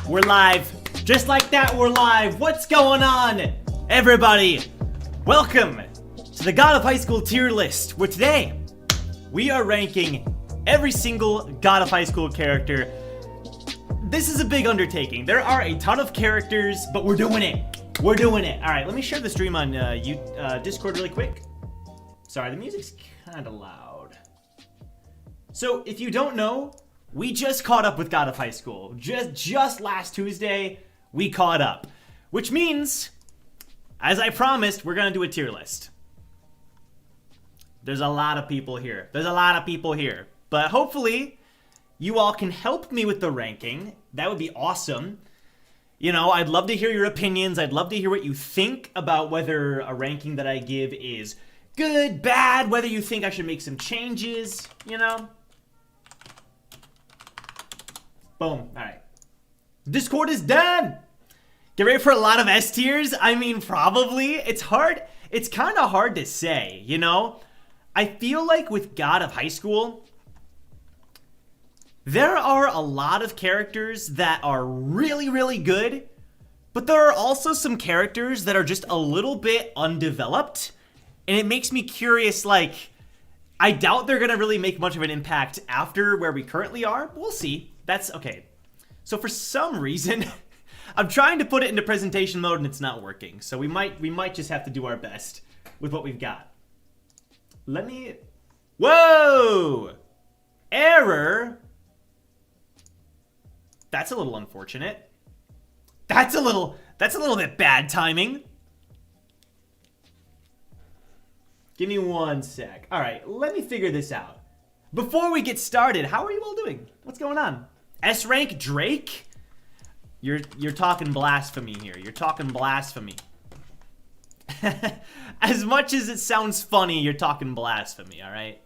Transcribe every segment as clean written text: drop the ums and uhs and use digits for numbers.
We're live. Just like that, we're live. What's going on, everybody? Welcome to the God of High School tier list, where today we are ranking every single God of High School character. This is a big undertaking. There are a ton of characters, but we're doing it. We're doing it. All right, let me share the stream on Discord really quick. Sorry, the music's kind of loud. So, if you don't know, we just caught up with God of High School. Just last Tuesday, we caught up. Which means, as I promised, we're gonna do a tier list. There's a lot of people here. But hopefully, you all can help me with the ranking. That would be awesome. You know, I'd love to hear your opinions. I'd love to hear what you think about whether a ranking that I give is good, bad, whether you think I should make some changes, you know? Boom. All right. Discord is done. Get ready for a lot of S tiers. I mean, probably. It's hard. It's kind of hard to say, you know? I feel like with God of High School, there are a lot of characters that are really, really good, but there are also some characters that are just a little bit undeveloped, and it makes me curious, like, I doubt they're going to really make much of an impact after where we currently are. We'll see. That's okay. So for some reason, I'm trying to put it into presentation mode and it's not working. So we might just have to do our best with what we've got. Let me... Whoa! Error? That's a little unfortunate. That's a little bit bad timing. Give me one sec. All right, let me figure this out. Before we get started, how are you all doing? What's going on? S rank Drake? You're talking blasphemy here. You're talking blasphemy. As much as it sounds funny, you're talking blasphemy, all right?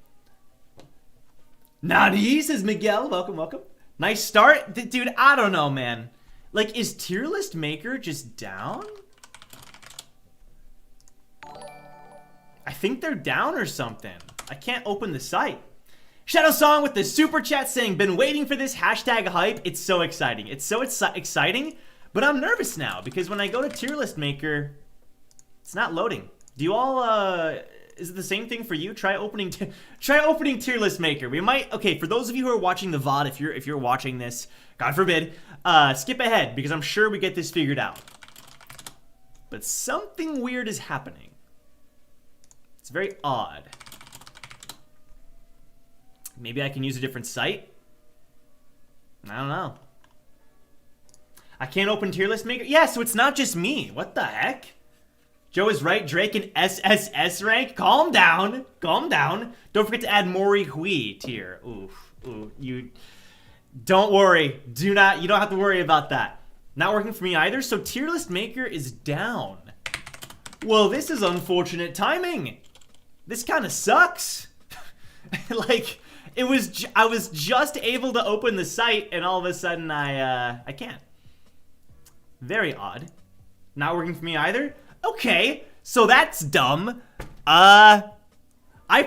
Nani, says Miguel. Welcome, welcome. Nice start. Dude, I don't know, man. Like, is tier list maker just down? I think they're down or something. I can't open the site. Shadow Song with the super chat saying, been waiting for this hashtag hype. It's so exciting. It's so exciting, but I'm nervous now because when I go to tier list maker, it's not loading. Do you all, is it the same thing for you? Try opening tier list maker. We might, okay, for those of you who are watching the VOD, if you're watching this, God forbid, skip ahead because I'm sure we get this figured out. But something weird is happening. It's very odd. Maybe I can use a different site? I don't know. I can't open tier list maker? Yeah, so it's not just me. What the heck? Joe is right. Drake in SSS rank. Calm down. Calm down. Don't forget to add Mori Hui tier. Ooh, you don't worry. You don't have to worry about that. Not working for me either. So tier list maker is down. Well, this is unfortunate timing. This kind of sucks. Like, I was just able to open the site and all of a sudden I can't. Very odd. Not working for me either. Okay, so that's dumb. I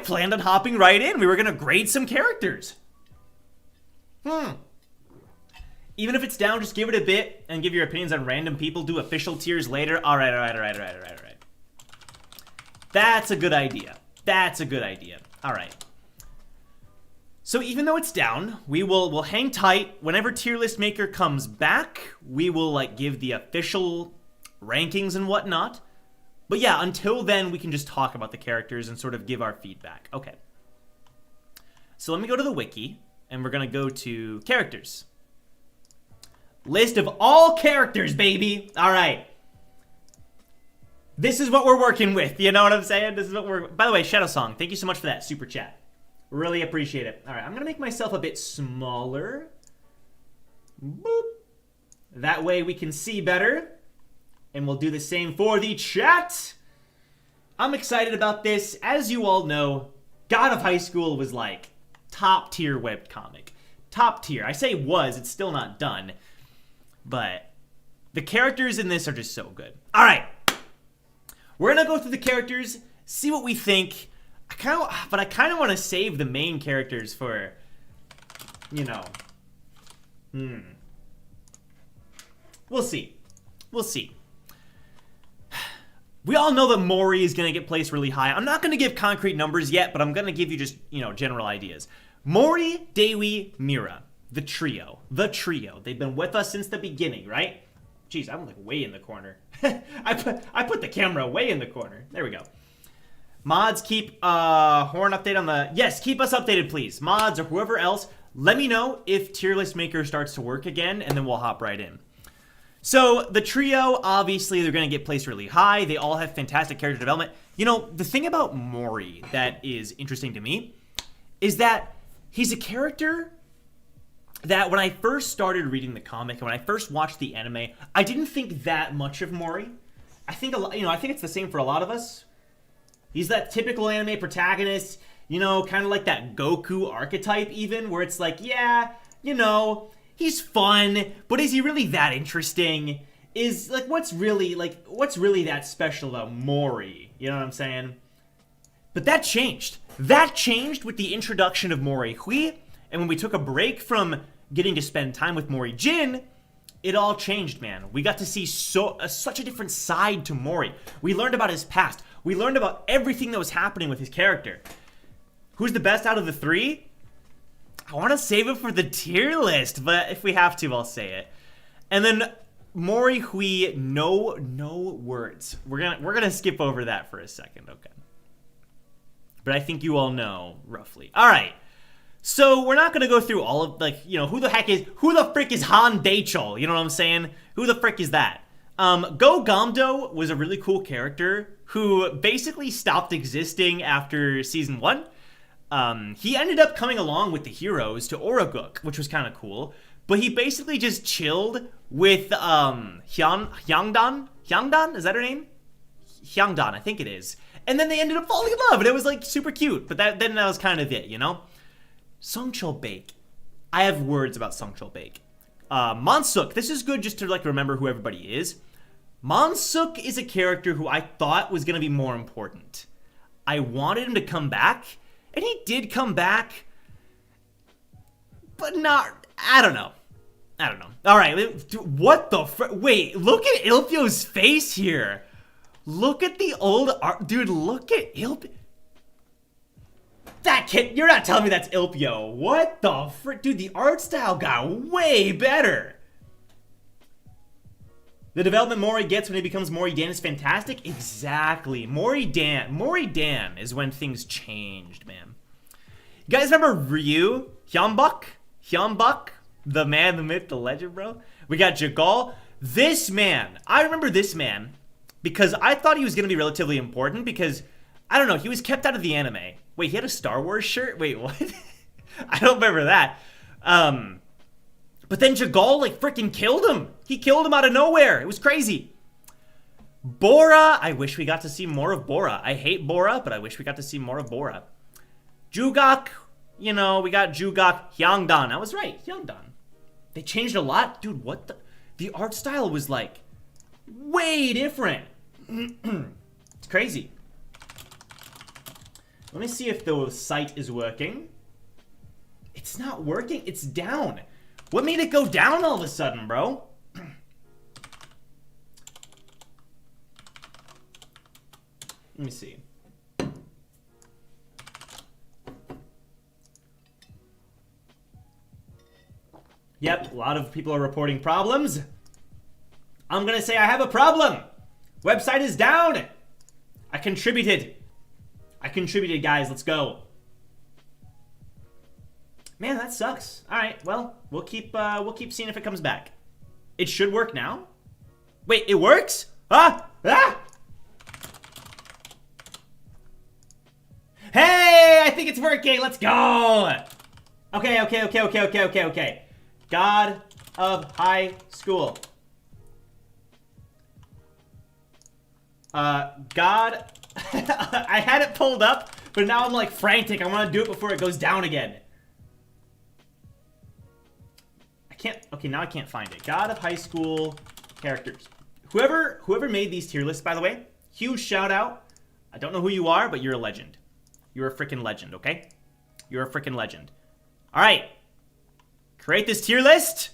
planned on hopping right in. We were gonna grade some characters. Even if it's down, just give it a bit and give your opinions on random people. Do official tiers later. All right. That's a good idea. All right. So even though it's down, we'll hang tight. Whenever tier list maker comes back, we will like give the official rankings and whatnot. But yeah, until then, we can just talk about the characters and sort of give our feedback. Okay. So let me go to the wiki, and we're gonna go to characters. List of all characters, baby. All right. This is what we're working with. You know what I'm saying? This is what we're... By the way, Shadow Song, thank you so much for that super chat. Really appreciate it. All right, I'm going to make myself a bit smaller. Boop. That way we can see better. And we'll do the same for the chat. I'm excited about this. As you all know, God of High School was like top tier webcomic. Top tier. I say was, it's still not done. But the characters in this are just so good. All right. We're going to go through the characters, see what we think. I kind of want to save the main characters for, you know. We'll see. We'll see. We all know that Mori is going to get placed really high. I'm not going to give concrete numbers yet, but I'm going to give you just, you know, general ideas. Mori, Daewi, Mira. The trio. The trio. They've been with us since the beginning, right? Jeez, I'm like way in the corner. I put the camera way in the corner. There we go. Mods, keep Horn update on the... Yes, keep us updated, please. Mods or whoever else, let me know if Tier List Maker starts to work again, and then we'll hop right in. So, the trio, obviously, they're going to get placed really high. They all have fantastic character development. You know, the thing about Mori that is interesting to me is that he's a character that when I first started reading the comic and when I first watched the anime, I didn't think that much of Mori. I think I think it's the same for a lot of us. He's that typical anime protagonist, you know, kind of like that Goku archetype even, where it's like, yeah, you know, he's fun, but is he really that interesting? Is like what's really that special about Mori? You know what I'm saying? But that changed. That changed with the introduction of Mori Hui, and when we took a break from getting to spend time with Mori Jin, it all changed, man. We got to see such a different side to Mori. We learned about his past. We learned about everything that was happening with his character. Who's the best out of the three? I want to save it for the tier list, but if we have to, I'll say it. And then Mori Hui, no words. We're gonna skip over that for a second, okay? But I think you all know roughly. All right. So we're not gonna go through all of, like, you know, who the frick is Han Daichol? You know what I'm saying? Who the frick is that? Go Gamdo was a really cool character who basically stopped existing after season 1. He ended up coming along with the heroes to Oraguk, which was kind of cool. But he basically just chilled with Hyangdan? Hyangdan? Is that her name? Hyangdan, I think it is. And then they ended up falling in love, and it was like super cute. But then that was kind of it, you know? Songchul Bake. I have words about Songchul Bake. Monsuk. This is good just to like remember who everybody is. Monsuk is a character who I thought was going to be more important. I wanted him to come back, and he did come back, but not... I don't know. All right, what the wait, look at Ilpio's face here. Look at the old art. Dude, look at Ilpio. That kid, you're not telling me that's Ilpio. What the frick? Dude, the art style got way better. The development Mori gets when he becomes Mori Dan is fantastic. Exactly. Mori Dan is when things changed, man. You guys remember Ryu? Hyunbuk? The man, the myth, the legend, bro? We got Jagal. This man. I remember this man because I thought he was going to be relatively important because, I don't know, he was kept out of the anime. Wait, he had a Star Wars shirt? Wait, what? I don't remember that. But then Jagal, like, freaking killed him. He killed him out of nowhere. It was crazy. Bora. I wish we got to see more of Bora. I hate Bora, but I wish we got to see more of Bora. Jugak. You know, we got Jugak. Hyangdan. I was right. Hyangdan. They changed a lot. Dude, what the... The art style was, like, way different. It's crazy. Let me see if the site is working. It's not working. It's down. What made it go down all of a sudden, bro? Let me see. Yep, a lot of people are reporting problems. I'm gonna say I have a problem. Website is down. I contributed, guys. Let's go. Man, that sucks. All right, well, we'll keep seeing if it comes back. It should work now. Wait, it works? Ah! Hey, I think it's working. Let's go. Okay. God of High School. God. I had it pulled up, but now I'm like frantic. I want to do it before it goes down again. Okay, now I can't find it. God of High School characters. Whoever made these tier lists, by the way, huge shout out. I don't know who you are, but you're a legend. You're a freaking legend, okay? You're a freaking legend. All right. Create this tier list.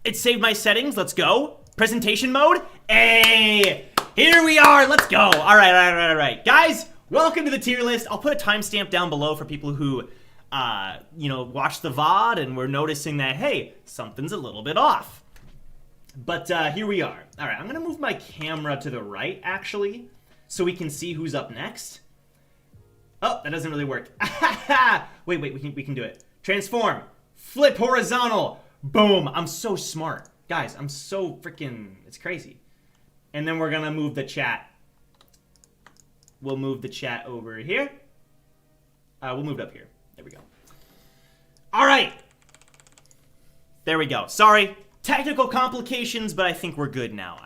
It saved my settings. Let's go. Presentation mode. Hey, here we are. Let's go. All right. Guys, welcome to the tier list. I'll put a timestamp down below for people who, watch the VOD and we're noticing that, hey, something's a little bit off. But here we are. All right, I'm going to move my camera to the right, actually, so we can see who's up next. Oh, that doesn't really work. Wait, we can do it. Transform. Flip horizontal. Boom. I'm so smart. Guys, I'm so freaking... It's crazy. And then we're going to move the chat. We'll move the chat over here. We'll move it up here. There we go. All right. There we go. Sorry. Technical complications, but I think we're good now.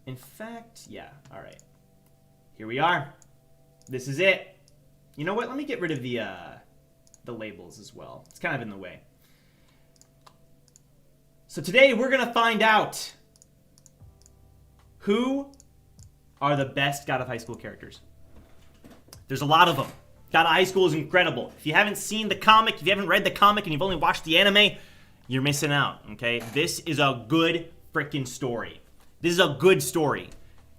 In fact, yeah. All right. Here we are. This is it. You know what? Let me get rid of the labels as well. It's kind of in the way. So today we're going to find out who are the best God of High School characters. There's a lot of them. God of High School is incredible. If you haven't seen the comic, if you haven't read the comic, and you've only watched the anime, you're missing out, okay? This is a good freaking story. This is a good story.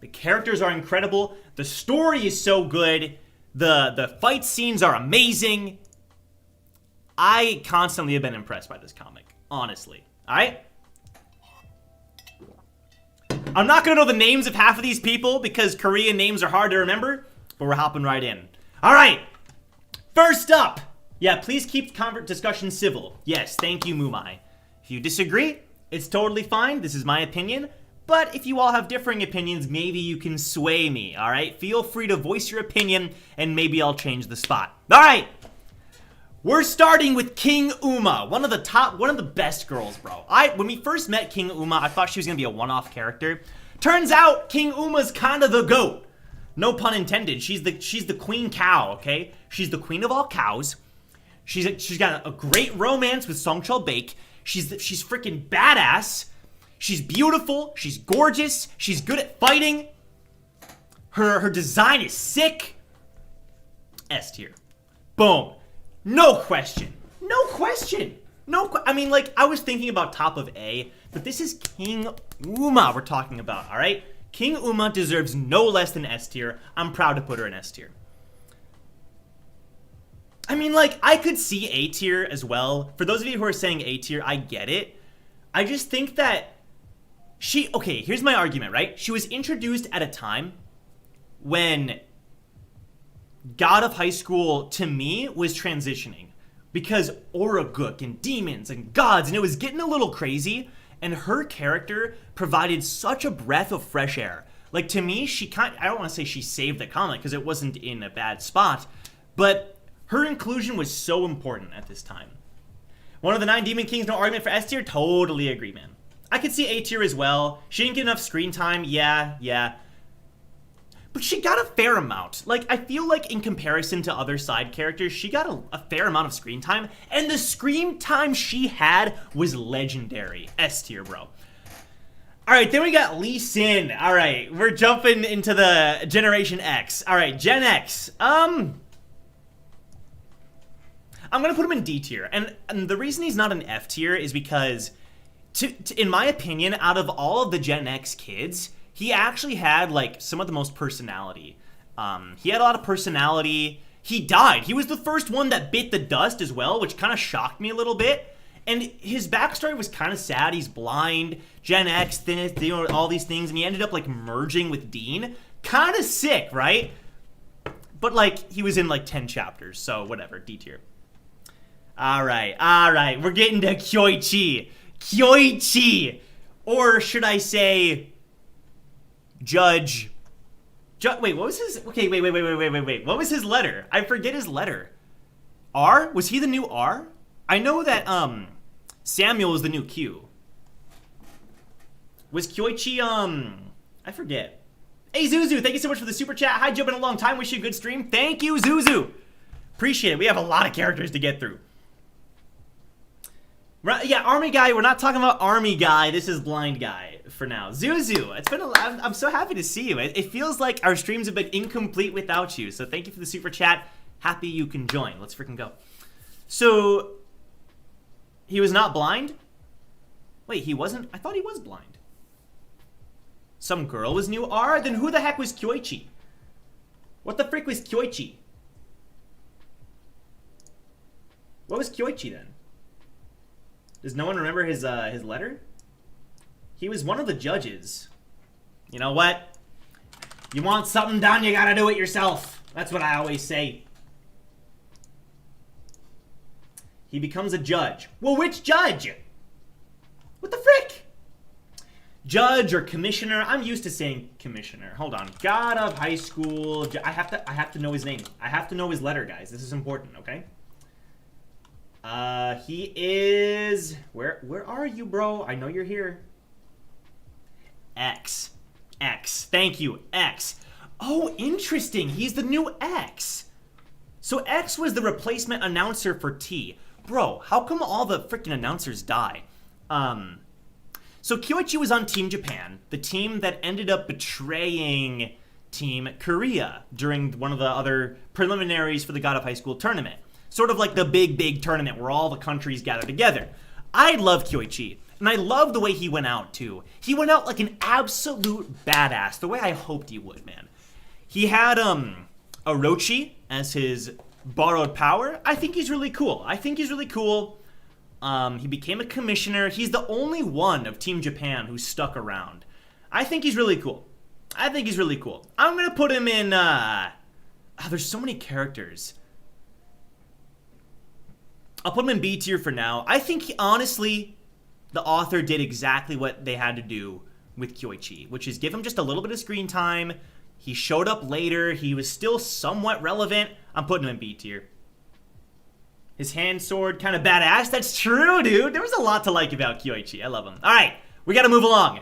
The characters are incredible. The story is so good. The fight scenes are amazing. I constantly have been impressed by this comic, honestly. All right? I'm not going to know the names of half of these people because Korean names are hard to remember, but we're hopping right in. All right. First up. Yeah, please keep discussion civil. Yes, thank you, Mumai. If you disagree, it's totally fine. This is my opinion. But if you all have differing opinions, maybe you can sway me, all right? Feel free to voice your opinion, and maybe I'll change the spot. All right. We're starting with King Uma, one of the best girls, bro. When we first met King Uma, I thought she was gonna be a one-off character. Turns out King Uma's kind of the GOAT. No pun intended. She's the queen cow, okay? She's the queen of all cows. She's got a great romance with Song Chul Baek. She's freaking badass. She's beautiful. She's gorgeous. She's good at fighting. Her design is sick. S tier. Boom. No question. I mean, like, I was thinking about top of A, but this is King Uma we're talking about, all right? King Uma deserves no less than S tier. I'm proud to put her in S tier. I mean, like, I could see A tier as well. For those of you who are saying A tier, I get it. I just think that okay, here's my argument, right? She was introduced at a time when God of High School, to me, was transitioning. Because Oraguk and demons and gods, and it was getting a little crazy. And her character provided such a breath of fresh air. Like, to me, I don't want to say she saved the comic, because it wasn't in a bad spot. But her inclusion was so important at this time. One of the 9 Demon Kings, no argument for S tier? Totally agree, man. I could see A tier as well. She didn't get enough screen time, yeah. But she got a fair amount. Like, I feel like in comparison to other side characters, she got a fair amount of screen time. And the screen time she had was legendary. S tier, bro. All right, then we got Lee Sin. All right, we're jumping into the Generation X. All right, Gen X. I'm going to put him in D tier. And the reason he's not an F tier is because, in my opinion, out of all of the Gen X kids, he actually had, like, some of the most personality. He had a lot of personality. He died. He was the first one that bit the dust as well, which kind of shocked me a little bit. And his backstory was kind of sad. He's blind, Gen X, thin, all these things, and he ended up, like, merging with Dean. Kind of sick, right? But, like, he was in, like, 10 chapters, so whatever, D tier. All right. We're getting to Kyoichi. Or should I say... Judge. Wait, what was his... Okay, wait. What was his letter? I forget his letter. R? Was he the new R? I know that, Samuel was the new Q. Was Kyoichi, I forget. Hey, Zuzu, thank you so much for the super chat. Hi, Joe, been a long time. Wish you a good stream. Thank you, Zuzu. Appreciate it. We have a lot of characters to get through. Yeah, Army Guy. We're not talking about Army Guy. This is Blind Guy for now. Zuzu, it's been I'm so happy to see you. It feels like our streams have been incomplete without you. So thank you for the super chat. Happy you can join. Let's freaking go. So He was not blind? Wait, he wasn't? I thought he was blind. Some girl was new R? Then who the heck was Kyoichi? What the frick was Kyoichi? What was Kyoichi then? Does no one remember his letter? He was one of the judges. You know what? You want something done, you gotta do it yourself. That's what I always say. He becomes a judge. Well, which judge? What the frick? Judge or commissioner? I'm used to saying commissioner. Hold on. God of Highschool. I have to know his name. I have to know his letter, guys. This is important, okay? He is... Where are you, bro? I know you're here. X. X. Thank you. X. Oh, interesting. He's the new X. So X was the replacement announcer for T. Bro, how come all the freaking announcers die? So Kyoichi was on Team Japan, the team that ended up betraying Team Korea during one of the other preliminaries for the God of Highschool tournament. Sort of like the big tournament where all the countries gather together. I love Kyoichi, and I love the way he went out, too. He went out like an absolute badass, the way I hoped he would, man. He had, Orochi as his borrowed power. I think he's really cool. He became a commissioner. He's the only one of Team Japan who stuck around. I think he's really cool. I'm gonna put him in, there's so many characters. I'll put him in B tier for now. I think, honestly, the author did exactly what they had to do with Kyoichi, which is give him just a little bit of screen time. He showed up later. He was still somewhat relevant. I'm putting him in B tier. His hand sword, kind of badass. That's true, dude. There was a lot to like about Kyoichi. I love him. All right, we got to move along.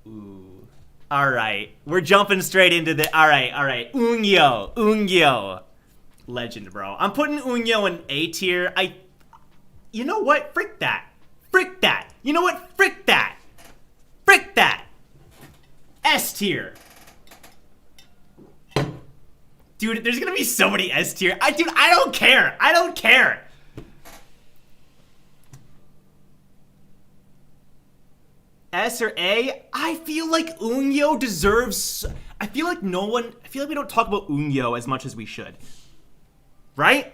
Ooh. All right, we're jumping straight into the... All right. Ungyo. Legend, bro. I'm putting Ungyo in A tier. You know what? Frick that. You know what? Frick that. S tier. Dude, there's gonna be so many S tier. I don't care. S or A? I feel like Ungyo deserves... I feel like we don't talk about Ungyo as much as we should. Right?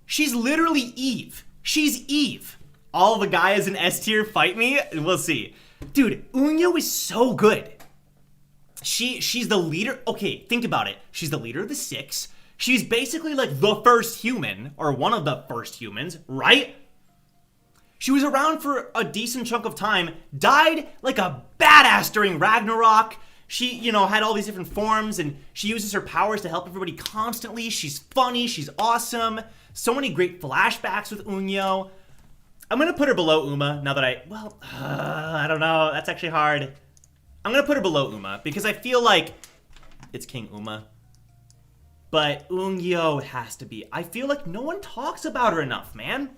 She's literally Eve. She's Eve. All the guys in S tier fight me? We'll see. Dude, Ungyo is so good. She's the leader. Okay, think about it. She's the leader of the Six. She's basically like the first human, or one of the first humans, right? She was around for a decent chunk of time, died like a badass during Ragnarok. She, had all these different forms, and she uses her powers to help everybody constantly. She's funny, she's awesome. So many great flashbacks with Ungyo. I'm gonna put her below Uma, now that I don't know, that's actually hard. I'm gonna put her below Uma, because I feel like it's King Uma. But Ungyo has to be. I feel like no one talks about her enough, man.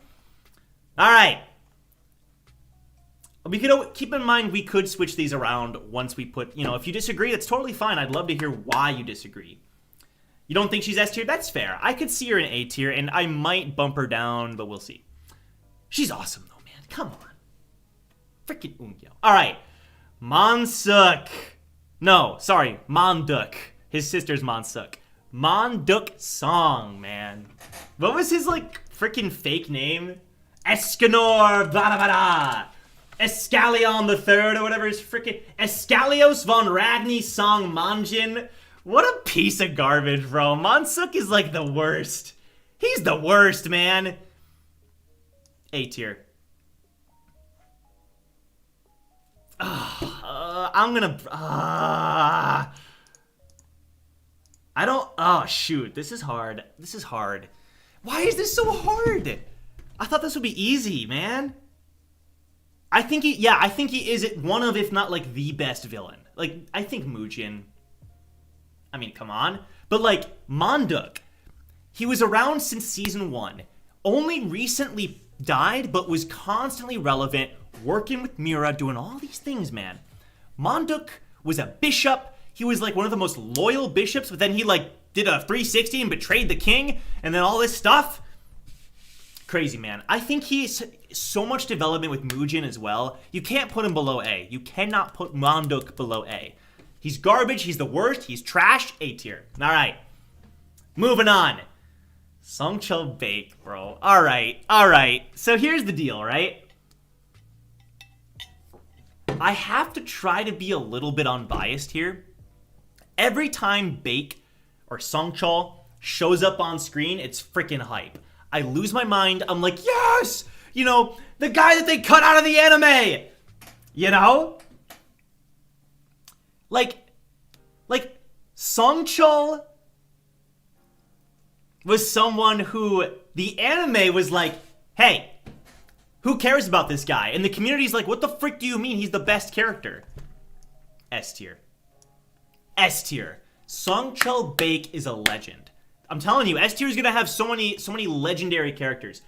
Alright. We could keep in mind we could switch these around once we put, if you disagree, that's totally fine. I'd love to hear why you disagree. You don't think she's S tier? That's fair. I could see her in A tier, and I might bump her down, but we'll see. She's awesome, though, man. Come on. Freaking Ungyo. Alright. Monsuk. No, sorry. Monduk. His sister's Monsuk. Monduk Song, man. What was his, freaking fake name? Escanor, blah, blah, blah. Escalion the Third, or whatever his freaking... Escalios von Ragni Song Manjin. What a piece of garbage, bro. Monsuk is, the worst. He's the worst, man. A tier. I'm gonna... I don't... Oh, shoot. This is hard. Why is this so hard? I thought this would be easy, man. I think he is one of, if not, the best villain. I think Mujin. I mean, come on. But, Monduk. He was around since Season 1. Only recently died, but was constantly relevant, working with Mira, doing all these things, man. Monduk was a bishop. He was, one of the most loyal bishops, but then he, did a 360 and betrayed the king, and then all this stuff. crazy, man. I think he's so much development with Mori Jin as well. You can't put him below A. You cannot put Monduk below A. He's garbage. He's the worst. He's trash. A tier. All right. Moving on. Songchul Bake, bro. All right. All right. So here's the deal, right? I have to try to be a little bit unbiased here. Every time Bake or Songchul shows up on screen, it's freaking hype. I lose my mind. I'm like, yes! You know, the guy that they cut out of the anime! You know? Like Songchul was someone who the anime was like, hey, who cares about this guy? And the community's like, what the frick do you mean he's the best character? S tier. S tier. Songchul Bake is a legend. I'm telling you, S tier is gonna have so many legendary characters.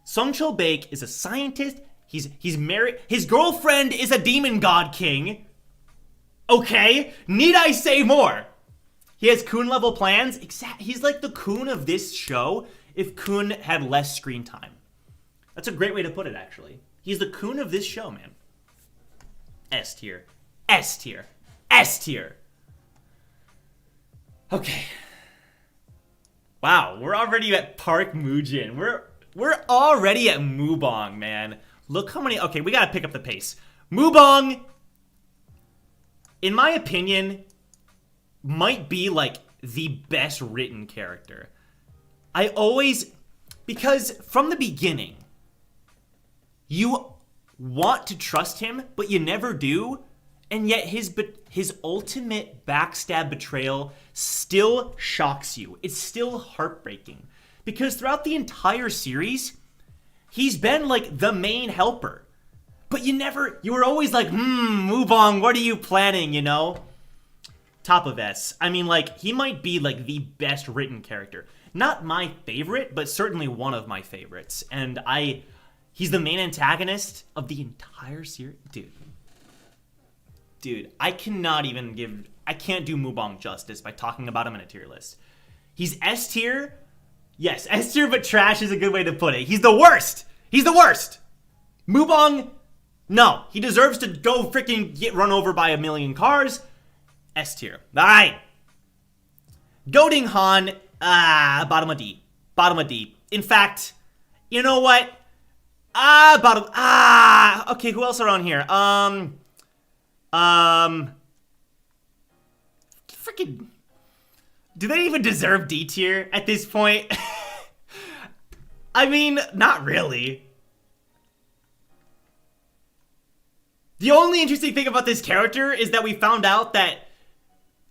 Songchul Bake is a scientist. He's married. His girlfriend is a demon god king. Okay, need I say more? He has Kun level plans. He's like the Kun of this show if Kun had less screen time. That's a great way to put it, actually. He's the Kun of this show, man. S tier. S tier. S tier. Okay. Wow, we're already at Park Mujin. We're already at Mubong, man. Look how many... Okay, we gotta pick up the pace. Mubong, in my opinion, might be like the best written character. I always... Because from the beginning, you want to trust him, but you never do. And yet his ultimate backstab betrayal still shocks you. It's still heartbreaking. Because throughout the entire series, he's been like the main helper. But you were always like, Mubong, what are you planning, you know? Top of S. I mean, like, he might be like the best written character. Not my favorite, but certainly one of my favorites. And he's the main antagonist of the entire series. Dude, I can't do Mubong justice by talking about him in a tier list. He's S tier. Yes, S tier, but trash is a good way to put it. He's the worst. He's the worst. Mubong, no. He deserves to go freaking get run over by a million cars. S tier. All right. Goading Han, bottom of D. Bottom of D. In fact, you know what? Okay, who else are on here? Freaking, do they even deserve D tier at this point? I mean, not really. The only interesting thing about this character is that we found out that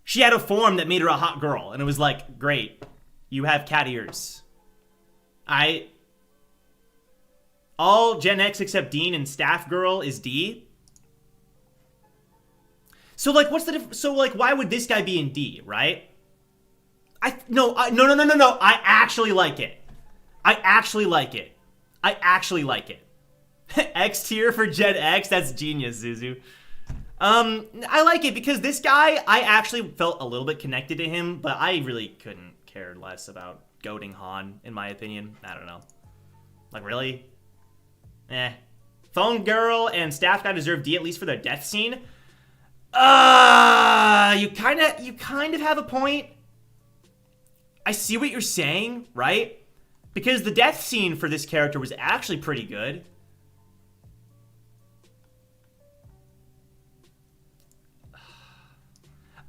she had a form that made her a hot girl, and it was like, great, you have cat ears. All Gen X except Dean and Staff Girl is D. So, like, what's the difference? So, like, why would this guy be in D, right? No. I actually like it. I actually like it. X tier for Gen X? That's genius, Zuzu. I like it because this guy, I actually felt a little bit connected to him, but I really couldn't care less about goading Han, in my opinion. I don't know. Like, really? Phone Girl and Staff Guy deserve D, at least for their death scene. You kind of have a point. I see what you're saying, right? Because the death scene for this character was actually pretty good.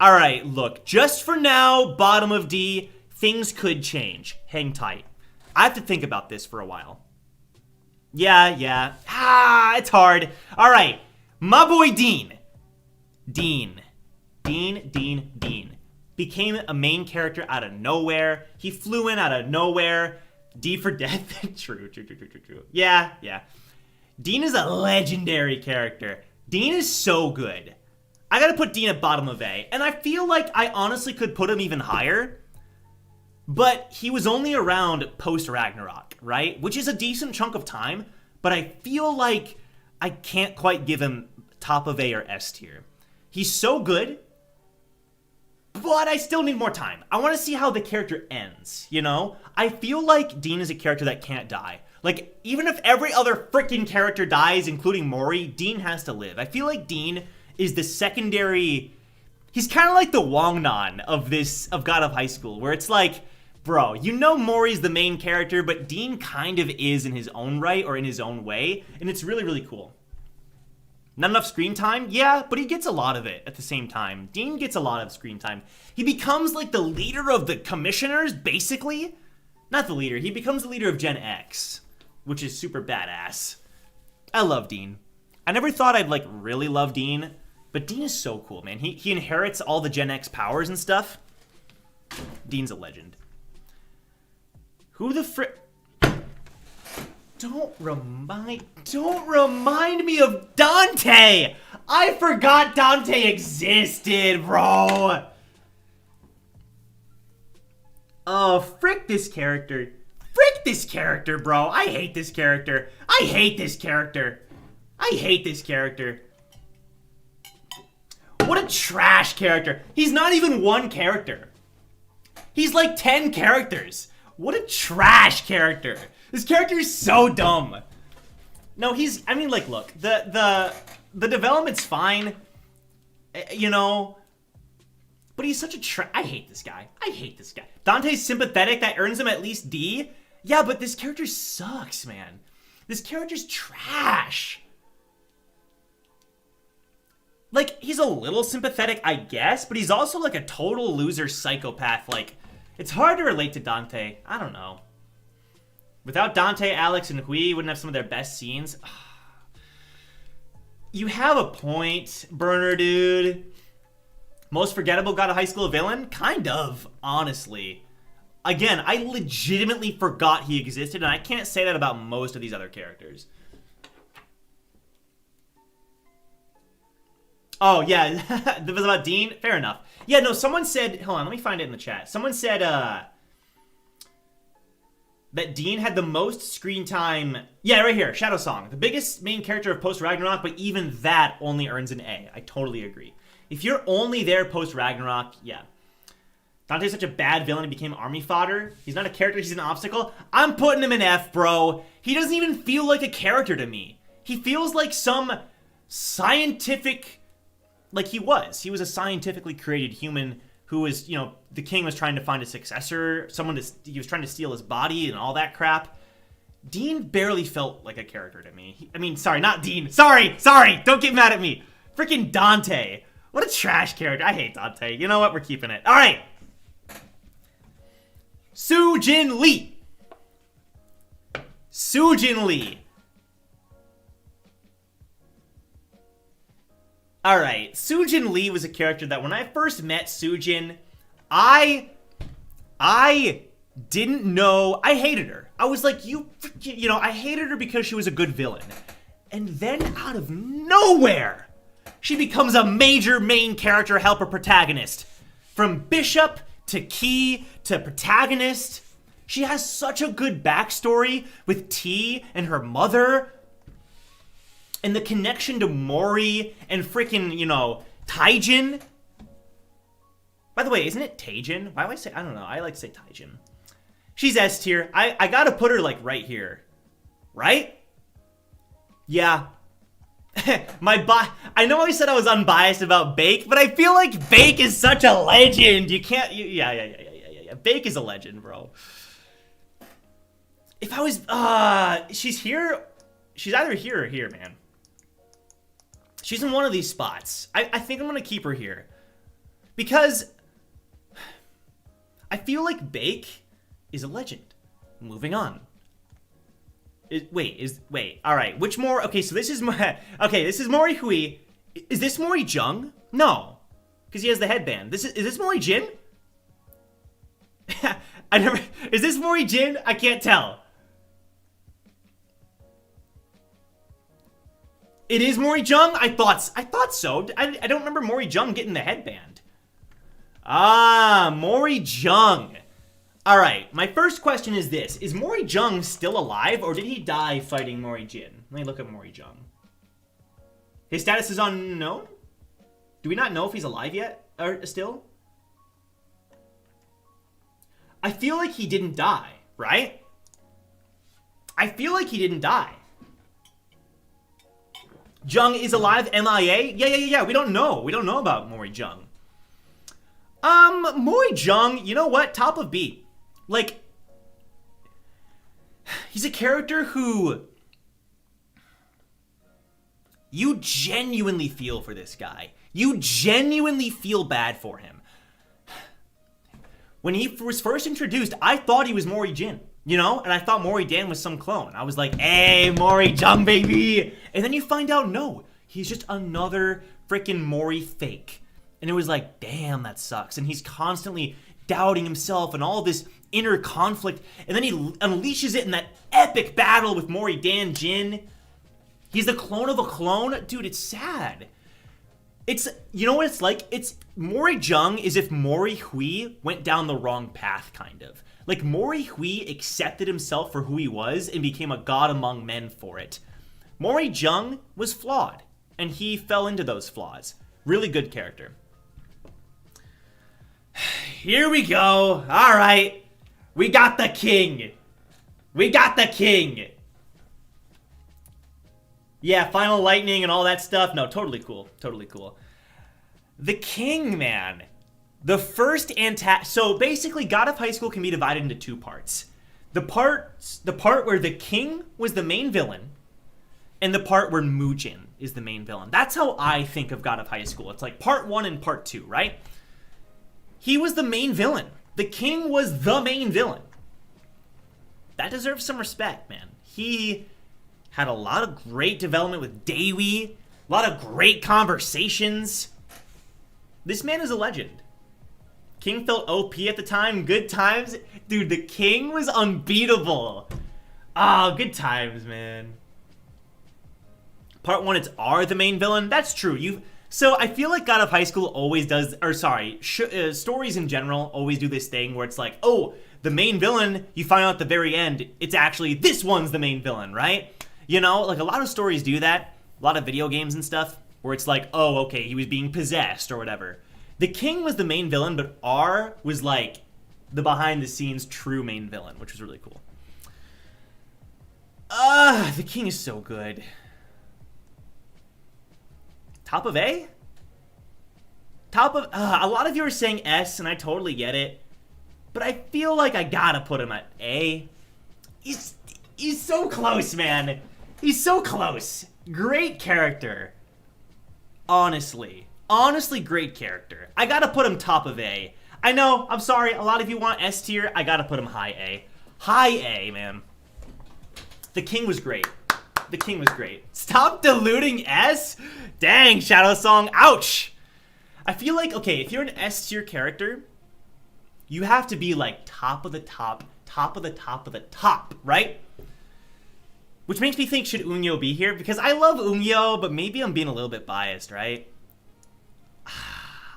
Alright, look, just for now, bottom of D, things could change. Hang tight. I have to think about this for a while. Yeah. It's hard. Alright, my boy Dean. Dean. Became a main character out of nowhere. He flew in out of nowhere. D for death. True. Yeah. Dean is a legendary character. Dean is so good. I gotta put Dean at bottom of A. And I feel like I honestly could put him even higher. But he was only around post-Ragnarok, right? Which is a decent chunk of time. But I feel like I can't quite give him top of A or S tier. He's so good, but I still need more time. I want to see how the character ends, you know? I feel like Dean is a character that can't die. Like, even if every other freaking character dies, including Mori, Dean has to live. I feel like Dean is the secondary... He's kind of like the Wongnan of God of Highschool, where it's like, bro, you know Mori's the main character, but Dean kind of is in his own right or in his own way, and it's really, really cool. Not enough screen time? Yeah, but he gets a lot of it at the same time. Dean gets a lot of screen time. He becomes like the leader of the commissioners, basically. Not the leader, he becomes the leader of Gen X, which is super badass. I love Dean. I never thought I'd like really love Dean, but Dean is so cool, man. He inherits all the Gen X powers and stuff. Dean's a legend. Who the frick... Don't remind me of Dante! I forgot Dante existed, bro! Oh, frick this character. Frick this character, bro. I hate this character. I hate this character. I hate this character. What a trash character. He's not even one character. He's like 10 characters. What a trash character. This character is so dumb. No, I mean, like, look, the development's fine, you know, but he's such a I hate this guy. I hate this guy. Dante's sympathetic, that earns him at least D. Yeah, but this character sucks, man. This character's trash. Like, he's a little sympathetic, I guess, but he's also like a total loser psychopath. Like, it's hard to relate to Dante. I don't know. Without Dante, Alex, and Hui wouldn't have some of their best scenes. You have a point, Burner, dude. Most forgettable God of Highschool villain? Kind of, honestly. Again, I legitimately forgot he existed, and I can't say that about most of these other characters. Oh, yeah, it was about Dean? Fair enough. Yeah, no, someone said... Hold on, let me find it in the chat. Someone said, that Dean had the most screen time... Yeah, right here, Shadow Song. The biggest main character of post-Ragnarok, but even that only earns an A. I totally agree. If you're only there post-Ragnarok, yeah. Dante's such a bad villain, he became army fodder. He's not a character, he's an obstacle. I'm putting him in F, bro. He doesn't even feel like a character to me. He feels like some scientific... Like he was. He was a scientifically created human who was, you know, the king was trying to find a successor. He was trying to steal his body and all that crap. Dean barely felt like a character to me. I mean, sorry, not Dean. Sorry, don't get mad at me. Freaking Dante. What a trash character. I hate Dante. You know what? We're keeping it. All right. Sujin Lee. Sujin Lee. All right. Sujin Lee was a character that when I first met Sujin, I didn't know. I hated her. I was like, you know, I hated her because she was a good villain. And then out of nowhere, she becomes a major main character helper protagonist. From bishop to key to protagonist. She has such a good backstory with T and her mother. And the connection to Mori and freaking, you know, Taijin. By the way, isn't it Taijin? Why do I say, I don't know. I like to say Taijin. She's S tier. I gotta put her like right here. Right? Yeah. I know I said I was unbiased about Bake, but I feel like Bake is such a legend. You can't, yeah. Bake is a legend, bro. If I was, she's here. She's either here or here, man. She's in one of these spots. I think I'm going to keep her here. Because I feel like Bake is a legend. Moving on. Wait. All right. Which more? Okay, so this is... Okay, this is Mori Hui. Is this Mori Jung? No. Because he has the headband. Is this Mori Jin? Is this Mori Jin? I can't tell. It is Mori Jung? I thought so. I don't remember Mori Jung getting the headband. Ah, Mori Jung. All right, my first question is this. Is Mori Jung still alive, or did he die fighting Mori Jin? Let me look at Mori Jung. His status is unknown? Do we not know if he's alive yet, or still? I feel like he didn't die, right? I feel like he didn't die. Jung is alive, MIA? Yeah. We don't know. We don't know about Mori Jung. Mori Jung, you know what? Top of B. Like, he's a character who you genuinely feel for this guy. You genuinely feel bad for him. When he was first introduced, I thought he was Mori Jin, you know? And I thought Mori Dan was some clone. I was like, hey, Mori Jung, baby! And then you find out, no, he's just another freaking Mori fake. And it was like, damn, that sucks. And he's constantly doubting himself and all this inner conflict. And then he unleashes it in that epic battle with Mori Dan Jin. He's the clone of a clone. Dude, it's sad. It's, you know what it's like? It's, Mori Jung is if Mori Hui went down the wrong path, kind of. Like, Mori Hui accepted himself for who he was and became a god among men for it. Mori Jung was flawed, and he fell into those flaws. Really good character. Here we go. All right. We got the king. We got the king. Yeah, Final Lightning and all that stuff. No, totally cool. Totally cool. The king, man. The first so basically, God of Highschool can be divided into two parts. The part where the king was the main villain, and the part where Mujin is the main villain. That's how I think of God of Highschool. It's like part 1 and part 2, right? He was the main villain. The king was the main villain. That deserves some respect, man. He had a lot of great development with Daewi, a lot of great conversations. This man is a legend. King felt OP at the time, good times. Dude, the king was unbeatable. Oh, good times, man. Part 1, it's R the main villain. That's true. So I feel like God of Highschool always does, or sorry, stories in general always do this thing where it's like, oh, the main villain, you find out at the very end, it's actually this one's the main villain, right? You know, like a lot of stories do that. A lot of video games and stuff where it's like, oh, okay, he was being possessed or whatever. The king was the main villain, but R was like the behind-the-scenes true main villain, which was really cool. The king is so good. Top of A? Top of... a lot of you are saying S, and I totally get it. But I feel like I gotta put him at A. He's so close, man. He's so close. Great character. Honestly, great character. I gotta put him top of A. I know, I'm sorry, a lot of you want S tier. I gotta put him high A. High A, man. The king was great. The king was great. Stop diluting S? Dang, Shadow Song, ouch! I feel like, okay, if you're an S tier character, you have to be like top of the top, top of the top of the top, right? Which makes me think, should Unyo be here? Because I love Unyo, but maybe I'm being a little bit biased, right?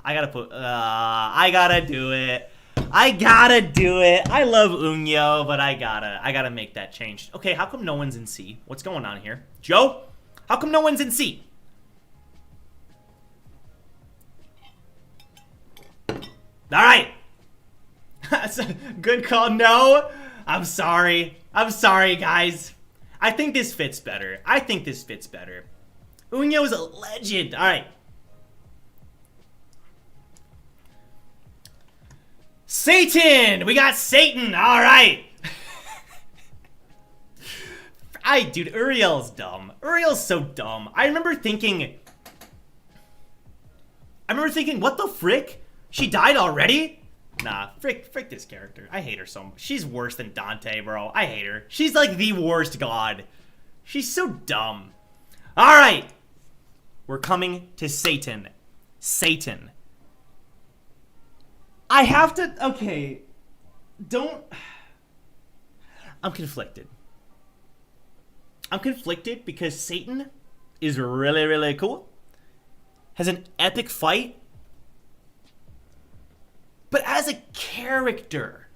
I gotta do it. I gotta do it. I love Unyo, but I gotta make that change. Okay, how come no one's in C? What's going on here? Joe? How come no one's in C? Alright. That's a good call. No. I'm sorry. I'm sorry, guys. I think this fits better. I think this fits better. Unyo is a legend. Alright. Satan! We got Satan! Alright! Dude, Uriel's dumb. Uriel's so dumb. I remember thinking, what the frick? She died already? Nah, frick this character. I hate her so much. She's worse than Dante, bro. I hate her. She's like the worst god. She's so dumb. Alright! We're coming to Satan. Satan. I have to... Okay. Don't... I'm conflicted. I'm conflicted because Satan is really, really cool. Has an epic fight. But as a character,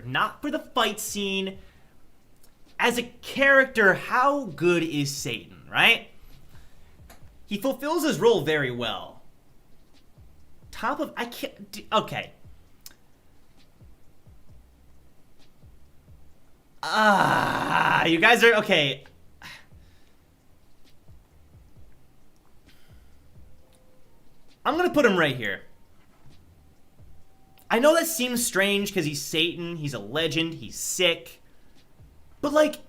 not for the fight scene, as a character, how good is Satan, right? He fulfills his role very well. Okay. You guys are okay. I'm gonna put him right here. I know that seems strange because he's Satan, he's a legend, he's sick. But like,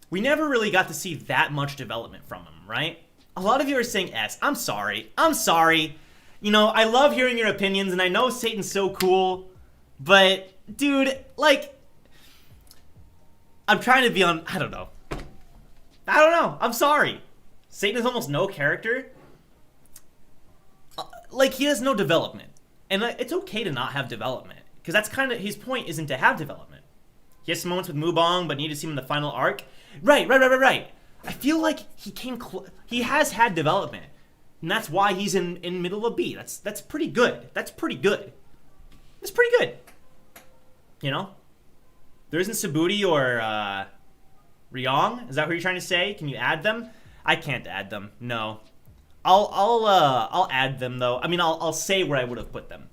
we never really got to see that much development from him, right? A lot of you are saying S. I'm sorry. I'm sorry. You know, I love hearing your opinions, and I know Satan's so cool, but, dude, like, I'm trying to be on, I don't know. I'm sorry. Satan is almost no character. Like, he has no development. And it's okay to not have development, because that's kind of, his point isn't to have development. He has some moments with Mubong, but need to see him in the final arc. Right. I feel like he has had development, and that's why he's in middle of B. That's pretty good. That's pretty good. You know? There isn't Subudi or Ryong. Is that what you're trying to say? Can you add them? I can't add them. No. I'll add them though. I mean, I'll say where I would have put them.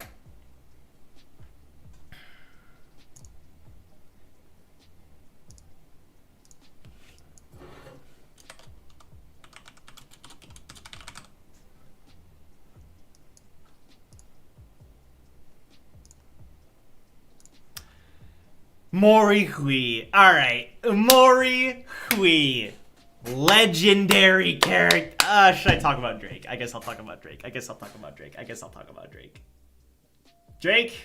Mori Hui. Alright. Mori Hui. Legendary character. Should I talk about Drake? I guess I'll talk about Drake. Drake?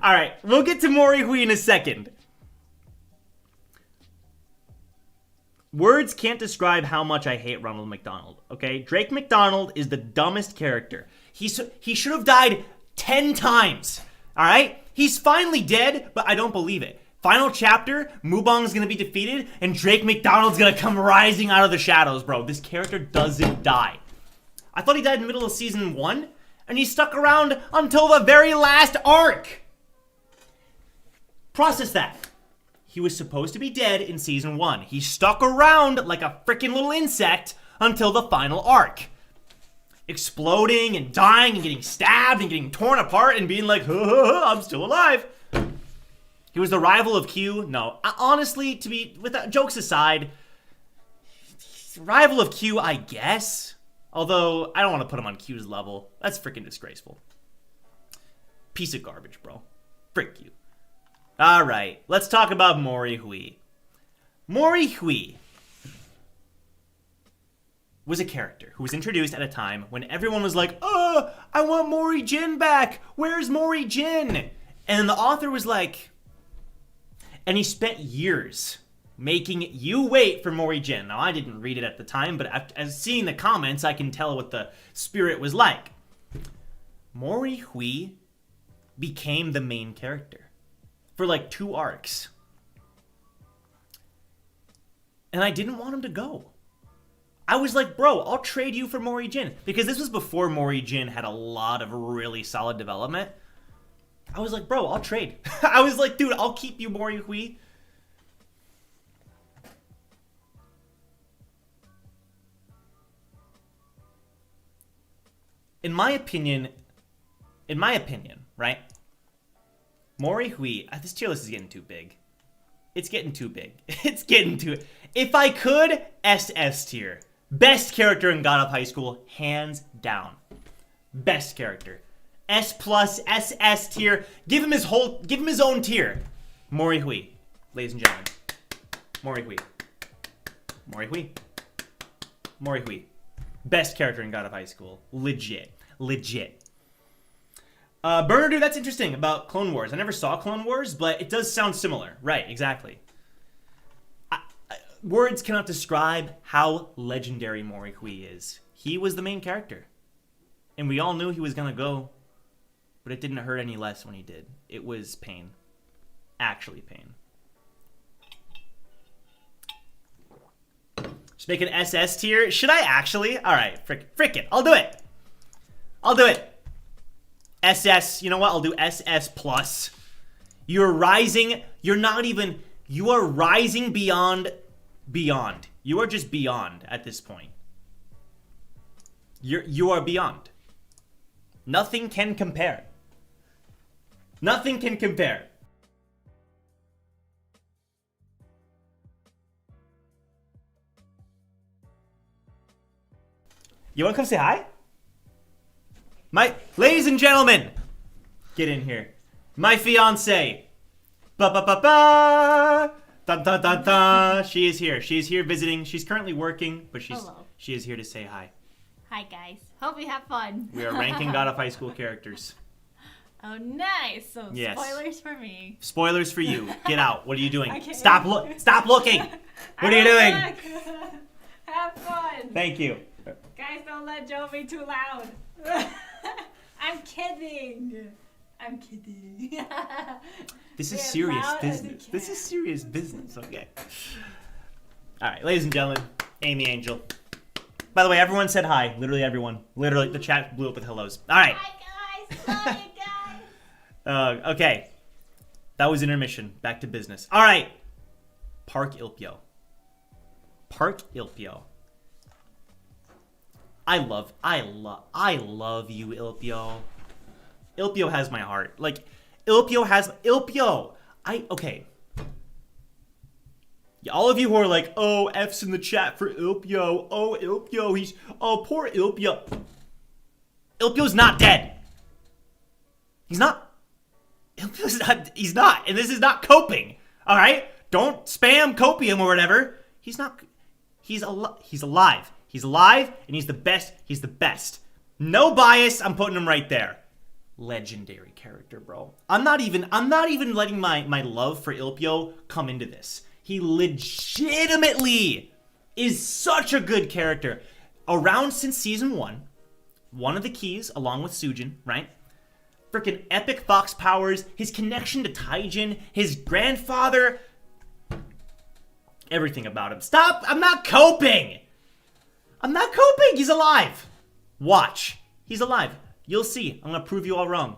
Alright, we'll get to Mori Hui in a second. Words can't describe how much I hate Ronald McDonald, okay? Drake McDonald is the dumbest character. He should have died 10 times, all right? He's finally dead, but I don't believe it. Final chapter, Mubong's gonna be defeated, and Drake McDonald's gonna come rising out of the shadows, bro. This character doesn't die. I thought he died in the middle of season 1, and he stuck around until the very last arc. Process that. He was supposed to be dead in season 1. He stuck around like a freaking little insect until the final arc. Exploding and dying and getting stabbed and getting torn apart and being like, I'm still alive. He was the rival of Q. No, honestly, without jokes aside, rival of Q, I guess. Although, I don't want to put him on Q's level. That's freaking disgraceful. Piece of garbage, bro. Frick you. Alright, let's talk about Mori Hui. Mori Hui was a character who was introduced at a time when everyone was like, oh, I want Mori Jin back. Where's Mori Jin? And then the author was like, and he spent years making you wait for Mori Jin. Now, I didn't read it at the time, but as seeing the comments, I can tell what the spirit was like. Mori Hui became the main character for like 2 arcs. And I didn't want him to go. I was like, bro, I'll trade you for Mori Jin. Because this was before Mori Jin had a lot of really solid development. I was like, bro, I'll trade. I was like, dude, I'll keep you Mori Hui. In my opinion, right? Mori Hui, this tier list is getting too big. It's getting too big. If I could, SS tier. Best character in God of Highschool, hands down. Best character. S+, SS tier. Give him his own tier. Mori Hui, ladies and gentlemen. Mori Hui. Best character in God of Highschool. Legit. Burner Dude, that's interesting about Clone Wars. I never saw Clone Wars, but it does sound similar. Right, exactly. Words cannot describe how legendary Mori Hui is. He was the main character. And we all knew he was going to go, but it didn't hurt any less when he did. It was pain. Actually pain. Just make an SS tier. Should I actually? All right, frick it. I'll do it. SS, you know what? I'll do SS+. You're rising. You are rising beyond beyond. You are just beyond at this point. You are beyond. Nothing can compare. Nothing can compare. You want to come say hi? Ladies and gentlemen, get in here. My fiance. Ba ba ba ba. Da da da da. She is here. She is here visiting. She's currently working, but she is here to say hi. Hi guys. Hope you have fun. We are ranking God of Highschool characters. Oh, nice. So yes. Spoilers for me. Spoilers for you. Get out. What are you doing? Okay. Stop looking. What are you doing? Have fun. Thank you. Guys, don't let Joe be too loud. I'm kidding. I'm kidding. This is serious business. This is serious business. Okay. All right, ladies and gentlemen, Amy Angel. By the way, everyone said hi. Literally everyone. Literally, the chat blew up with hellos. All right. Hi guys. Love you guys. Okay. That was intermission. Back to business. All right. Park Ilpio. I love you, Ilpio. Ilpio has my heart. Like, okay. All of you who are like, oh, F's in the chat for Ilpio. Oh, Ilpio, poor Ilpio. Ilpio's not dead. He's not. He's not. And this is not coping. All right? Don't spam copium or whatever. He's not. He's alive. He's alive, and he's the best. He's the best. No bias. I'm putting him right there. Legendary character, bro. I'm not even letting my love for Ilpio come into this. He legitimately is such a good character. Around since season 1, one of the keys, along with Sujin, right? Freaking epic fox powers, his connection to Taijin, his grandfather, everything about him. Stop! I'm not coping! He's alive! Watch. He's alive. You'll see. I'm gonna prove you all wrong.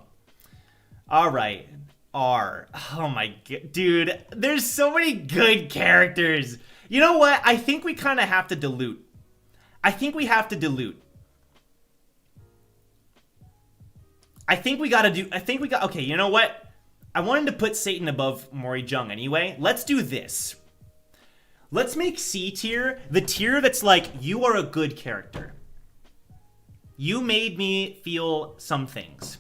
Alright. R. Oh my god. Dude, there's so many good characters. You know what? I think we kind of have to dilute. Okay, you know what? I wanted to put Satan above Mori Jin anyway. Let's do this. Let's make C tier the tier that's like, you are a good character. You made me feel some things.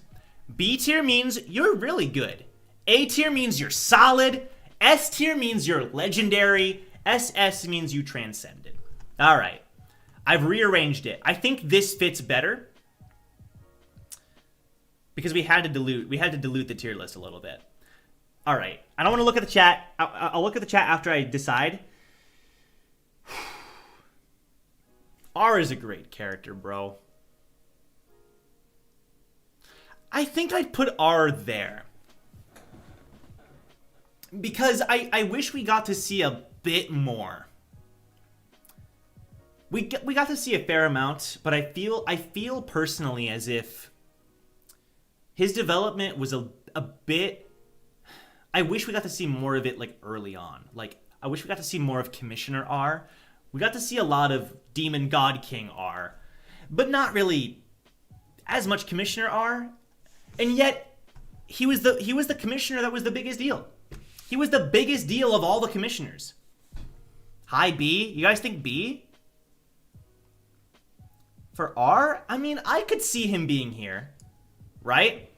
B tier means you're really good. A tier means you're solid. S tier means you're legendary. SS means you transcended. All right. I've rearranged it. I think this fits better because we had to dilute the tier list a little bit. All right. I don't want to look at the chat. I'll look at the chat after I decide. R is a great character, bro. I think I'd put R there. Because I wish we got to see a bit more. We got to see a fair amount, but I feel personally as if his development was a bit. I wish we got to see more of it like early on. Like, I wish we got to see more of Commissioner R. We got to see a lot of Demon God King R, but not really as much Commissioner R. And yet, he was the commissioner that was the biggest deal. He was the biggest deal of all the commissioners. Hi, B. You guys think B? For R? I mean, I could see him being here. Right?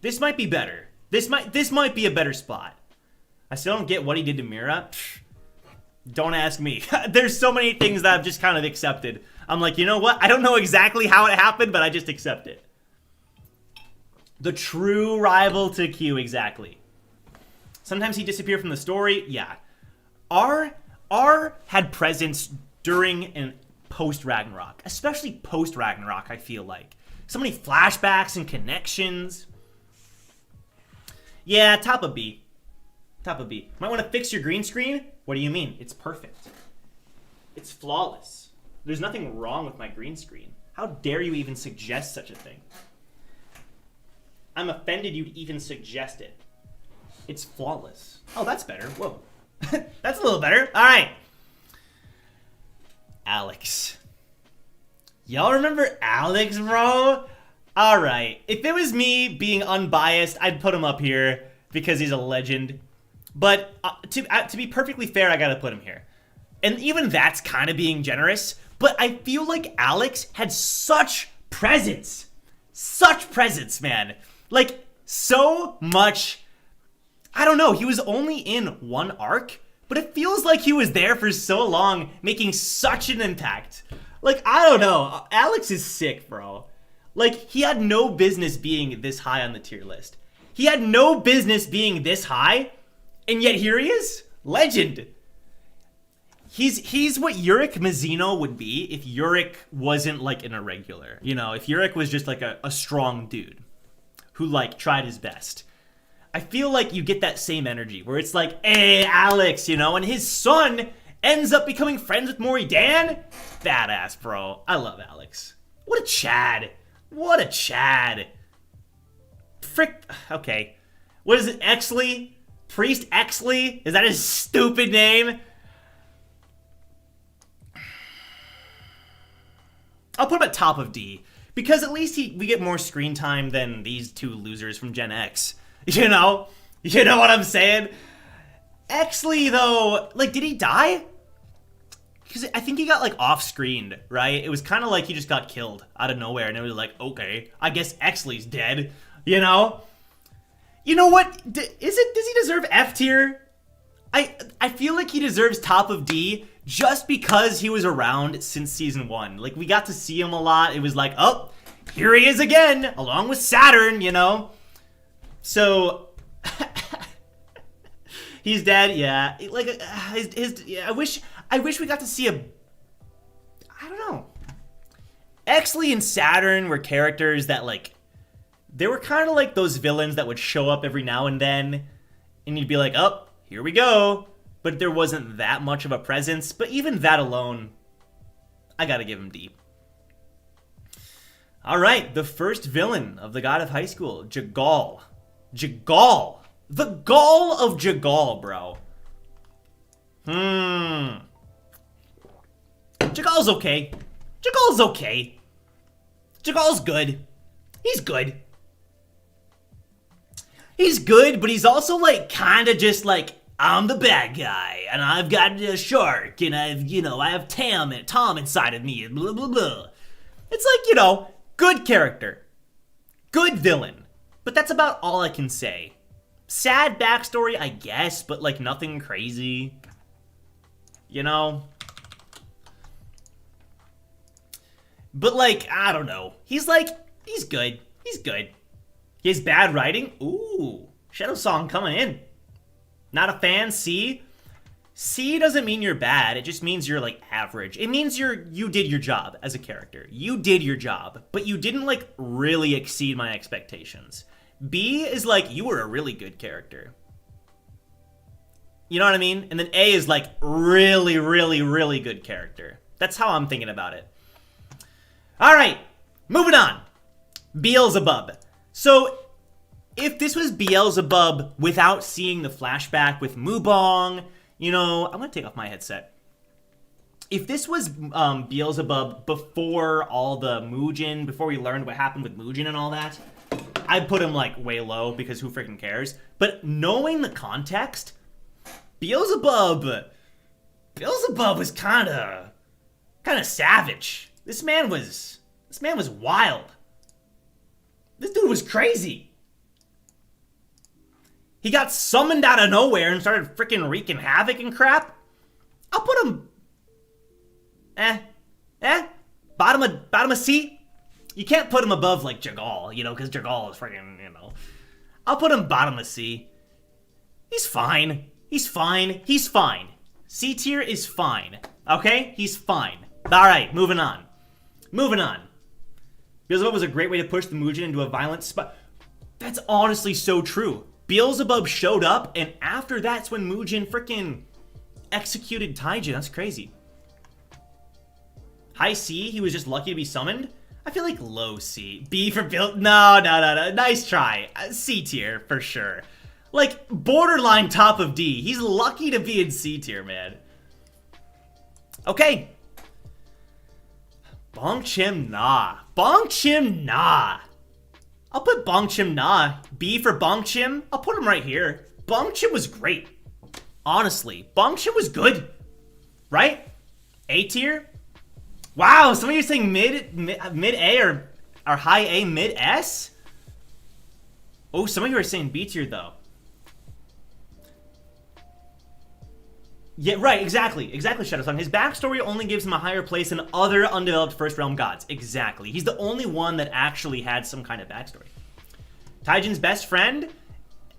This might be better. This might be a better spot. I still don't get what he did to Mira. Don't ask me. There's so many things that I've just kind of accepted. I'm like, you know what? I don't know exactly how it happened, but I just accept it. The true rival to Q, exactly. Sometimes he disappeared from the story. Yeah. R had presence during and post-Ragnarok. Especially post-Ragnarok, I feel like. So many flashbacks and connections. Yeah, top of B. Top of B. Might want to fix your green screen? What do you mean? It's perfect. It's flawless. There's nothing wrong with my green screen. How dare you even suggest such a thing? I'm offended you'd even suggest it. It's flawless. Oh, that's better. Whoa. That's a little better. All right. Alex. Y'all remember Alex, bro? Alright, if it was me being unbiased, I'd put him up here because he's a legend. But to be perfectly fair, I gotta put him here. And even that's kind of being generous, but I feel like Alex had such presence. Such presence, man. Like, so much. I don't know, he was only in one arc, but it feels like he was there for so long, making such an impact. Like, I don't know. Alex is sick, bro. Like, he had no business being this high on the tier list. He had no business being this high, and yet here he is. Legend. He's what Yurik Mizuno would be if Yurik wasn't, like, an irregular. You know, if Yurik was just, like, a strong dude who, like, tried his best. I feel like you get that same energy where it's like, hey, Alex, you know, and his son ends up becoming friends with Mori Jin. Badass, bro. I love Alex. What a Chad. What a Chad. Frick. Okay. What is it? Exley? Priest Exley? Is that his stupid name? I'll put him at top of D. Because at least we get more screen time than these two losers from Gen X. You know? You know what I'm saying? Exley, though, like, did he die? Because I think he got, like, off-screened, right? It was kind of like he just got killed out of nowhere, and it was like, okay, I guess Exley's dead, you know? You know what? Does he deserve F tier? I feel like he deserves top of D just because he was around since season 1. Like, we got to see him a lot. It was like, oh, here he is again, along with Saturn, you know? So, he's dead, yeah. Like, yeah, I wish we got to see a, I don't know. Exley and Saturn were characters that, like, they were kind of like those villains that would show up every now and then, and you'd be like, oh, here we go. But there wasn't that much of a presence, but even that alone, I gotta give him D. Alright, the first villain of the God of Highschool, Jagal. Jagal. The Gall of Jagal, bro. Jagal's okay. Jagal's okay. Jagal's good. He's good. He's good, but he's also, like, kind of just, like, I'm the bad guy, and I've got a shark, and I have Tom inside of me, and blah, blah, blah. It's like, you know, good character. Good villain. But that's about all I can say. Sad backstory, I guess, but, like, nothing crazy. You know? But, like, I don't know. He's good. He's good. He has bad writing. Ooh. Shadow Song coming in. Not a fan. C. C doesn't mean you're bad. It just means you're, like, average. It means you did your job as a character. You did your job. But you didn't, like, really exceed my expectations. B is, like, you were a really good character. You know what I mean? And then A is, like, really, really, really good character. That's how I'm thinking about it. Alright. Moving on. Beelzebub. So, if this was Beelzebub without seeing the flashback with Mubong, you know, I'm going to take off my headset. If this was Beelzebub before all the Mujin, before we learned what happened with Mujin and all that, I'd put him, like, way low because who freaking cares? But knowing the context, Beelzebub was kind of savage. This man was wild. This dude was crazy. He got summoned out of nowhere and started freaking wreaking havoc and crap. I'll put him... Bottom of C? You can't put him above, like, Jagal, you know, because Jagal is freaking, you know. I'll put him bottom of C. He's fine. He's fine. He's fine. C tier is fine. Okay? He's fine. Alright, moving on. Moving on. Beelzebub was a great way to push the Mujin into a violent spot. That's honestly so true. Beelzebub showed up, and after that's when Mujin freaking executed Taijin. That's crazy. High C, he was just lucky to be summoned. I feel like low C. B for Bill. No. Nice try. C tier, for sure. Like, borderline top of D. He's lucky to be in C tier, man. Okay. Bong Chim Na. Bong Chim Na. I'll put Bong Chim Na. B for Bong Chim. I'll put him right here. Bong Chim was great. Honestly, Bong Chim was good. Right? A tier? Wow, some of you are saying mid A or high A, mid S? Oh, some of you are saying B tier though. Yeah, right, exactly, Shadowsong. His backstory only gives him a higher place than other undeveloped First Realm gods. Exactly. He's the only one that actually had some kind of backstory. Taijin's best friend?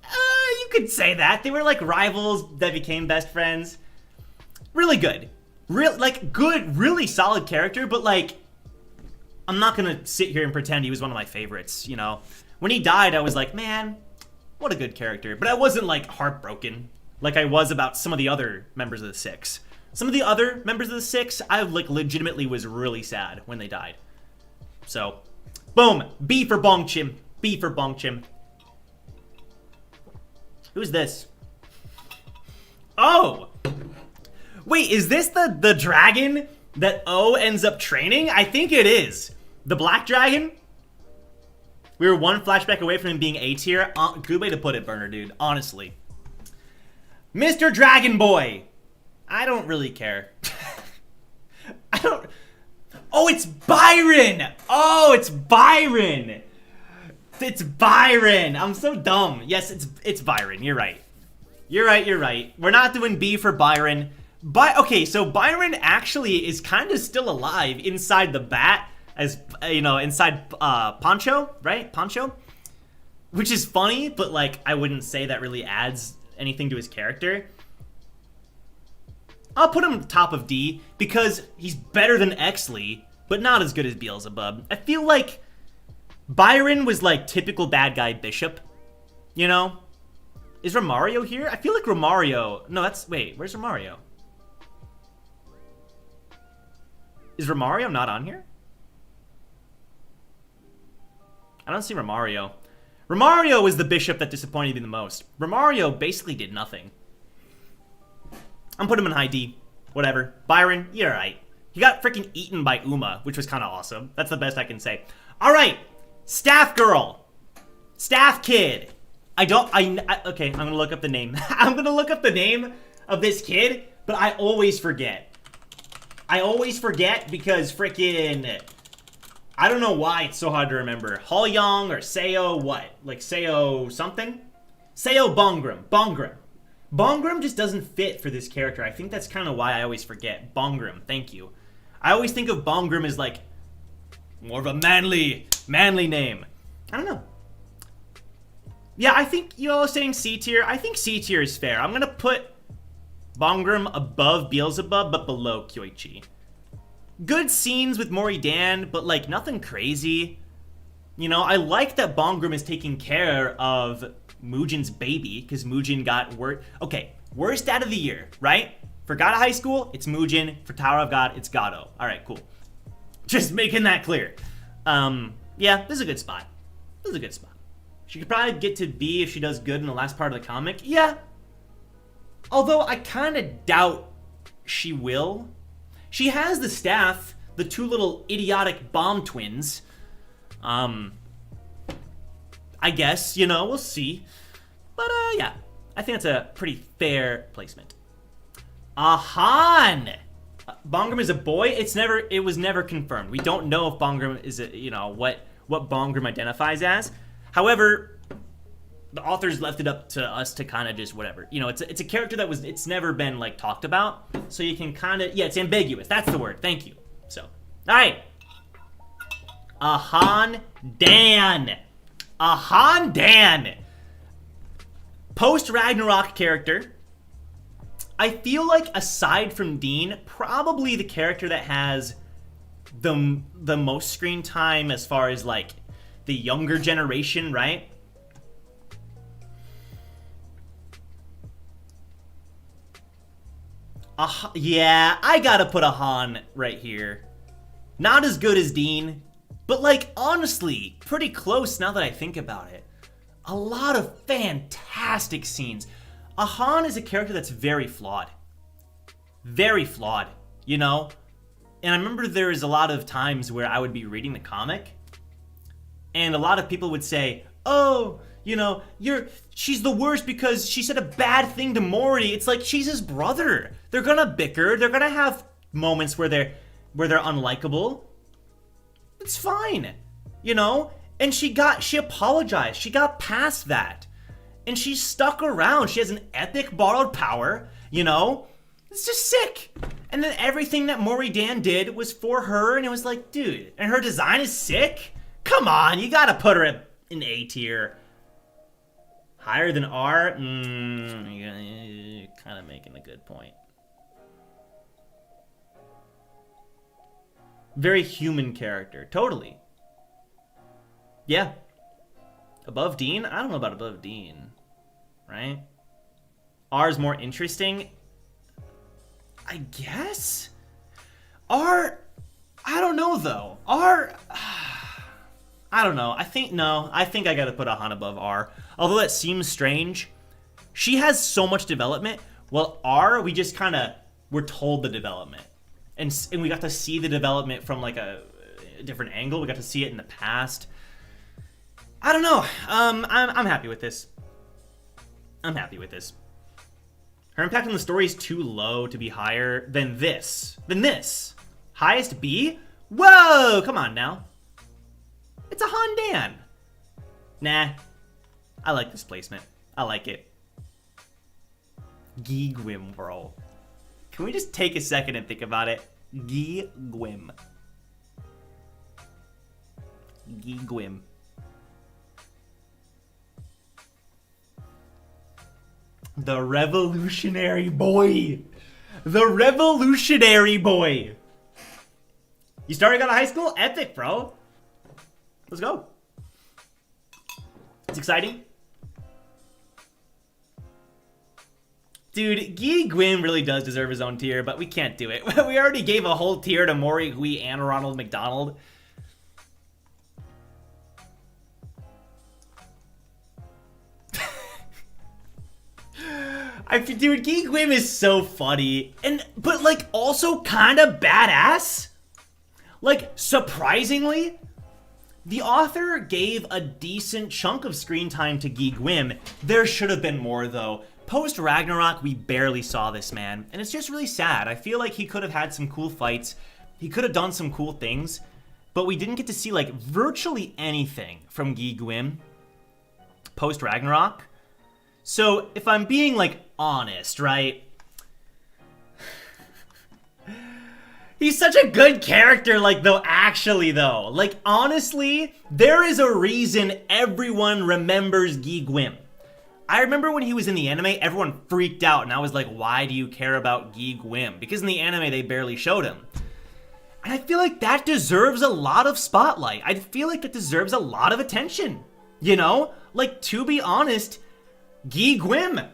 You could say that. They were like rivals that became best friends. Really good. Good, really solid character, but like, I'm not gonna sit here and pretend he was one of my favorites, you know? When he died, I was like, man, what a good character. But I wasn't like heartbroken like I was about some of the other members of the Six. Some of the other members of the Six, I like legitimately was really sad when they died. So, boom, B for Bong Chim. B for Bong Chim. Who's this? Oh! Wait, is this the dragon that O ends up training? I think it is. The black dragon? We were one flashback away from him being A tier. Good way to put it, Burner, dude. Honestly. Mr. Dragon Boy! I don't really care. I don't... Oh, it's Byron! Oh, it's Byron! It's Byron! I'm so dumb. Yes, it's Byron. You're right. You're right. We're not doing B for Byron. Okay, so Byron actually is kind of still alive inside the bat, as, you know, inside Poncho, right? Poncho? Which is funny, but, like, I wouldn't say that really adds anything to his character. I'll put him top of D because he's better than Exley, but not as good as Beelzebub. I feel like Byron was like typical bad guy Bishop, you know? Is Romario here? I feel like Romario... No, that's... Wait, where's Romario? Is Romario not on here? I don't see Romario. Romario was the bishop that disappointed me the most. Romario basically did nothing. I'm putting him in high D. Whatever. Byron, you're alright. He got freaking eaten by Uma, which was kind of awesome. That's the best I can say. Alright. Staff girl. Staff kid. Okay, I'm gonna look up the name. I'm gonna look up the name of this kid, but I always forget. I always forget because freaking... I don't know why it's so hard to remember. Haoyang or Seo what? Like Seo something? Seo Bongram. Bongram just doesn't fit for this character. I think that's kind of why I always forget. Bongram, thank you. I always think of Bongram as like more of a manly name. I don't know. Yeah, I think you all are saying C tier. I think C tier is fair. I'm gonna put Bongram above Beelzebub, but below Kyoichi. Good scenes with Mori Dan, but like nothing crazy. You know, I like that Bongram is taking care of Mujin's baby, because Mujin got okay, worst dad of the year, right? For God of Highschool, it's Mujin. For Tower of God, it's Gado. Alright, cool. Just making that clear. Yeah, this is a good spot. She could probably get to B if she does good in the last part of the comic. Yeah. Although I kind of doubt she will. She has the staff, the two little idiotic bomb twins. I guess, you know, we'll see. But, yeah. I think that's a pretty fair placement. Ahan! Bongram is a boy? It was never confirmed. We don't know if Bongram is a, you know, what Bongram identifies as. However, the authors left it up to us to kind of just whatever. You know, it's a character that it's never been, like, talked about. So you can kind of, yeah, it's ambiguous. That's the word. Thank you. So, alright. Ahan Dan. Ahan Dan. Post-Ragnarok character. I feel like, aside from Dean, probably the character that has the most screen time as far as, like, the younger generation, right? Yeah, I gotta put Ahan right here. Not as good as Dean, but, like, honestly, pretty close now that I think about it. A lot of fantastic scenes. Ahan is a character that's very flawed. Very flawed, you know? And I remember there was a lot of times where I would be reading the comic, and a lot of people would say, oh, you know, she's the worst because she said a bad thing to Mori. It's like, she's his brother. They're gonna bicker. They're gonna have moments where they're unlikable. It's fine, you know? And she apologized. She got past that. And she stuck around. She has an epic borrowed power, you know? It's just sick. And then everything that Mori Dan did was for her, and it was like, dude, and her design is sick? Come on, you gotta put her in A tier. Higher than R? You're kind of making a good point. Very human character, totally. Yeah. Above Dean? I don't know about above Dean, right? R is more interesting, I guess? R, I don't know though. R, I don't know. I think I gotta put Ahan above R. Although that seems strange. She has so much development. Well, R, we just we're told the development. And we got to see the development from like a different angle. We got to see it in the past. I don't know. I'm happy with this. I'm happy with this. Her impact on the story is too low to be higher than this. Highest B? Whoa! Come on now. It's a Hondan. Nah. I like this placement. I like it. Gwim, bro. Can we just take a second and think about it? Gwim. Gwim. The revolutionary boy. The revolutionary boy. You started God of Highschool? Epic, bro. Let's go. It's exciting. Dude, Guy Gwyn really does deserve his own tier, but we can't do it. We already gave a whole tier to Mori Hui and Ronald McDonald. Dude, Guy Gwyn is so funny. But like also kind of badass. Like, surprisingly, the author gave a decent chunk of screen time to Guy Gwyn. There should have been more, though. Post Ragnarok, we barely saw this man, and it's just really sad. I feel like he could have had some cool fights. He could have done some cool things, but we didn't get to see, like, virtually anything from Guy Gwyn post Ragnarok. So, if I'm being, like, honest, right? He's such a good character, like, though, actually, though. Like, honestly, there is a reason everyone remembers Guy Gwyn. I remember when he was in the anime, everyone freaked out, and I was like, why do you care about Guy Gwyn? Because in the anime, they barely showed him. And I feel like that deserves a lot of spotlight. I feel like that deserves a lot of attention. You know? Like, to be honest, Guy Gwyn,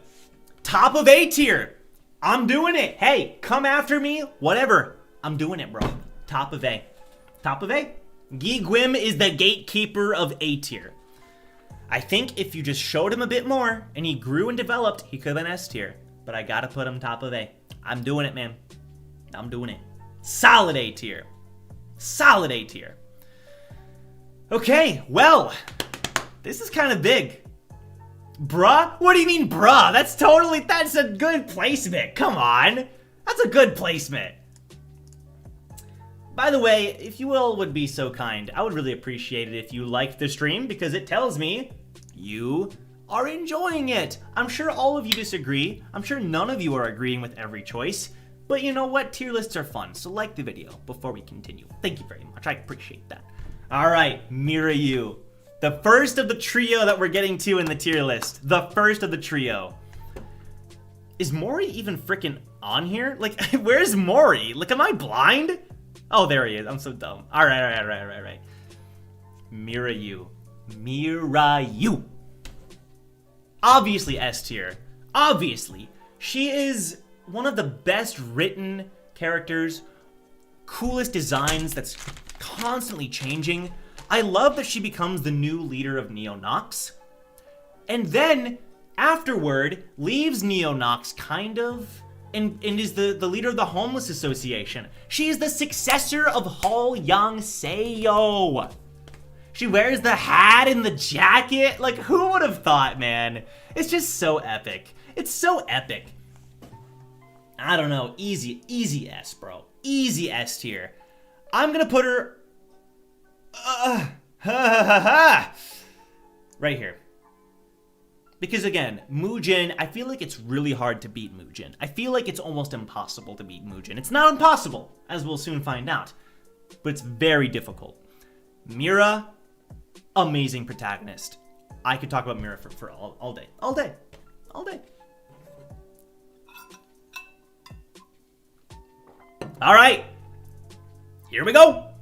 top of A tier. I'm doing it. Hey, come after me, whatever. I'm doing it, bro. Top of A. Top of A. Guy Gwyn is the gatekeeper of A tier. I think if you just showed him a bit more and he grew and developed, he could have been S tier. But I gotta put him top of A. I'm doing it, man. I'm doing it. Solid A tier. Solid A tier. Okay, well, this is kind of big. Bruh? What do you mean, bruh? That's a good placement. Come on. That's a good placement. By the way, if you all would be so kind, I would really appreciate it if you liked the stream, because it tells me you are enjoying it. I'm sure all of you disagree. I'm sure none of you are agreeing with every choice. But you know what? Tier lists are fun, so like the video before we continue. Thank you very much. I appreciate that. All right, Mira you. The first of the trio that we're getting to in the tier list. The first of the trio. Is Mori even freaking on here? Like, where's Mori? Like, am I blind? Oh, there he is. I'm so dumb. All right. Mira you. Obviously S tier. Obviously. She is one of the best written characters, coolest designs that's constantly changing. I love that she becomes the new leader of Neo-Nox. And then, afterward, leaves Neo-Nox kind of and is the leader of the Homeless Association. She is the successor of Hall Young Seo. She wears the hat and the jacket. Like, who would have thought, man? It's just so epic. It's so epic. I don't know. Easy S, bro. Easy S tier. I'm gonna put her... right here. Because again, Mujin, I feel like it's really hard to beat Mujin. I feel like it's almost impossible to beat Mujin. It's not impossible, as we'll soon find out. But it's very difficult. Mira, amazing protagonist. I could talk about Mira for all day. All day. All day. Alright. Here we go.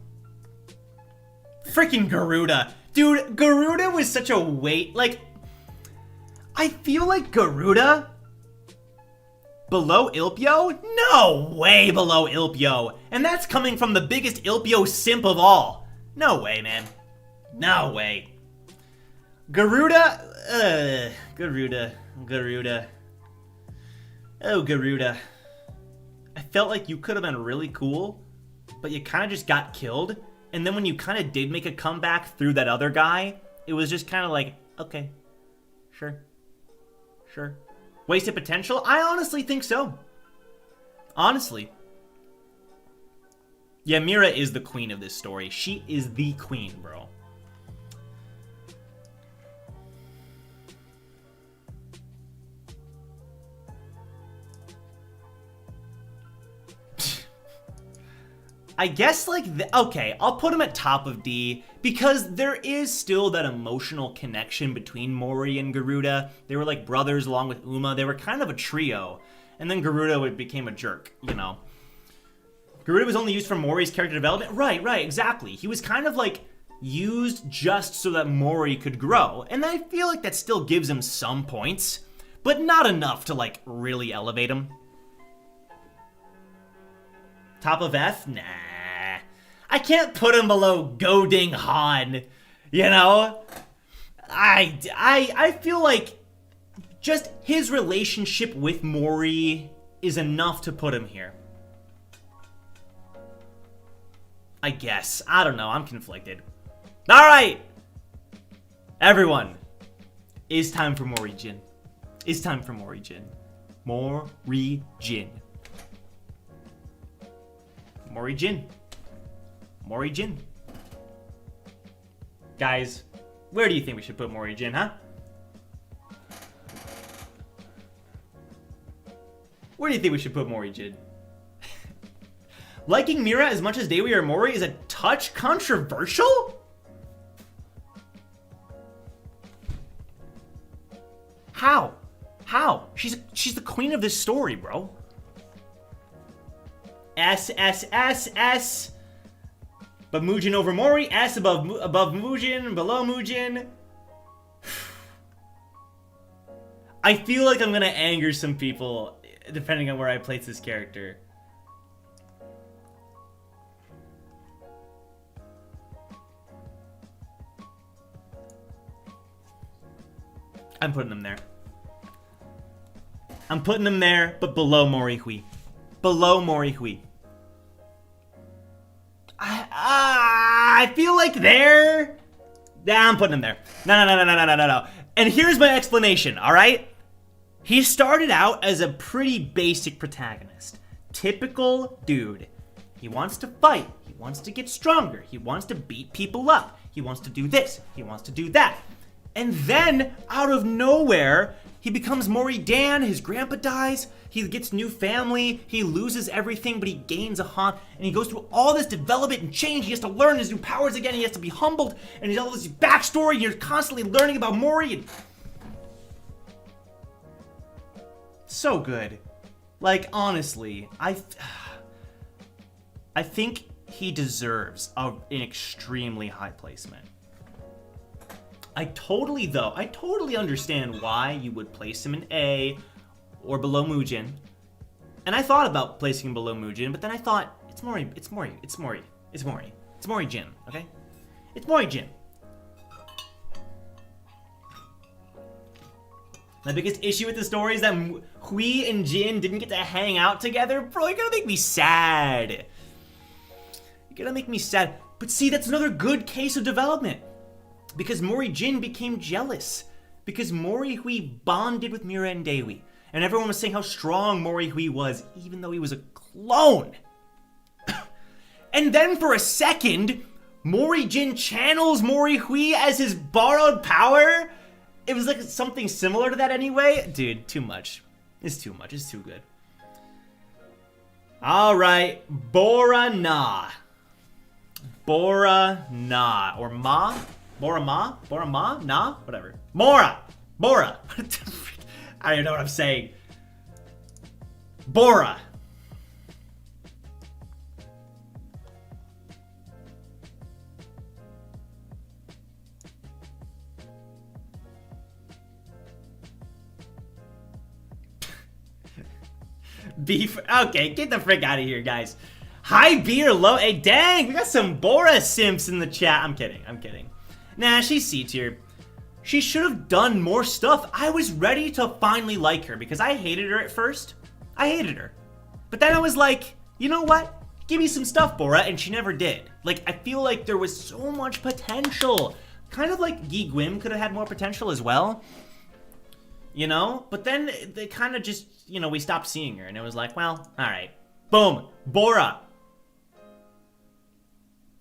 Freaking Garuda. Dude, Garuda was such a weight. Like, I feel like Garuda below Ilpio? No way below Ilpio. And that's coming from the biggest Ilpio simp of all. No way, man. No way. Garuda. Garuda. Oh, Garuda. I felt like you could have been really cool, but you kind of just got killed. And then when you kind of did make a comeback through that other guy, it was just kind of like, okay, sure. Wasted potential? I honestly think so. Honestly. Yeah, Mira is the queen of this story. She is the queen, bro. I guess, like, okay, I'll put him at top of D because there is still that emotional connection between Mori and Garuda. They were like brothers along with Uma. They were kind of a trio. And then Garuda became a jerk, you know. Garuda was only used for Mori's character development. Right, exactly. He was kind of like used just so that Mori could grow. And I feel like that still gives him some points, but not enough to, like, really elevate him. Top of F? Nah. I can't put him below Goding Han, you know? I feel like just his relationship with Mori is enough to put him here. I guess. I don't know. I'm conflicted. Alright! Everyone. It's time for Mori Jin. It's time for Mori Jin. Mori Jin. Mori Jin. Mori Jin. Guys, where do you think we should put Mori Jin, huh? Where do you think we should put Mori Jin? Liking Mira as much as Daewi or Mori is a touch controversial? How? How? She's the queen of this story, bro. S. But Mujin over Mori. S above Mujin, below Mujin. I feel like I'm gonna anger some people depending on where I place this character. I'm putting them there. I'm putting them there, but below Mori Hui. Below Mori Hui. I feel like there. Yeah, I'm putting him there. No. And here's my explanation, alright? He started out as a pretty basic protagonist. Typical dude. He wants to fight. He wants to get stronger. He wants to beat people up. He wants to do this. He wants to do that. And then, out of nowhere, he becomes Mori Dan, his grandpa dies, he gets new family, he loses everything, but he gains a Han, and he goes through all this development and change. He has to learn his new powers again, he has to be humbled, and he's all this backstory, and you're constantly learning about Mori, and... so good. Like, honestly, I think he deserves an extremely high placement. I totally understand why you would place him in A or below Mujin. And I thought about placing him below Mujin, but then I thought, it's Mori Jin, okay? It's Mori Jin. My biggest issue with the story is that Hui and Jin didn't get to hang out together. Bro, you're gonna make me sad. You're gonna make me sad. But see, that's another good case of development. Because Mori Jin became jealous. Because Mori Hui bonded with Mira and Daewi. And everyone was saying how strong Mori Hui was, even though he was a clone. And then for a second, Mori Jin channels Mori Hui as his borrowed power. It was like something similar to that anyway. Dude, too much. It's too much. It's too good. Alright, Bora Na. Bora Na. Or Ma? Bora Ma? Bora Ma? Na? Whatever. Mora! Bora! I don't even know what I'm saying. Bora! Beef. Okay, get the frick out of here, guys. High B or low A. Dang, we got some Bora simps in the chat. I'm kidding. I'm kidding. Nah, she's C tier. She should have done more stuff. I was ready to finally like her because I hated her at first. I hated her. But then I was like, you know what? Give me some stuff, Bora, and she never did. Like, I feel like there was so much potential. Kind of like Gi Gwim could have had more potential as well. You know? But then they kind of just, you know, we stopped seeing her and it was like, well, alright. Boom. Bora.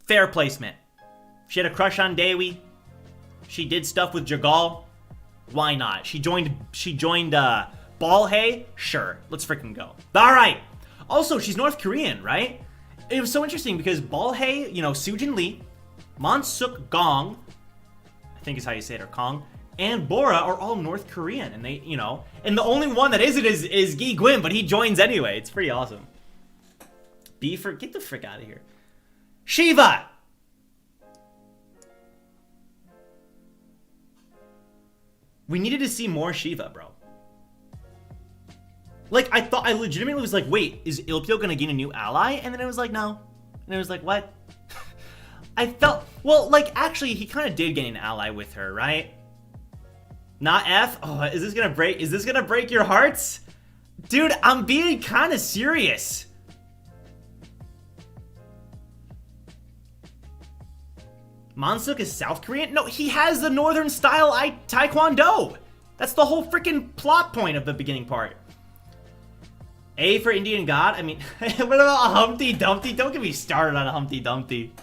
Fair placement. She had a crush on Daewi. She did stuff with Jagal. Why not? She joined Balhae? Sure. Let's freaking go. Alright. Also, she's North Korean, right? It was so interesting because Balhae, you know, Soojin Lee, Monsuk Gong, I think is how you say it, or Kong, and Bora are all North Korean. And they, you know, and the only one that isn't is Gi Gwim, but he joins anyway. It's pretty awesome. Get the frick out of here. Shiva! We needed to see more Shiva, bro. Like, I legitimately was like, wait, is Ilpyo gonna gain a new ally? And then it was like, no. And it was like, what? I felt, well, like, actually, he kind of did gain an ally with her, right? Not F? Oh, is this gonna break your hearts? Dude, I'm being kind of serious. Monsuk is South Korean? No, he has the Northern style Taekwondo. That's the whole freaking plot point of the beginning part. A for Indian God? I mean, what about Humpty Dumpty? Don't get me started on Humpty Dumpty.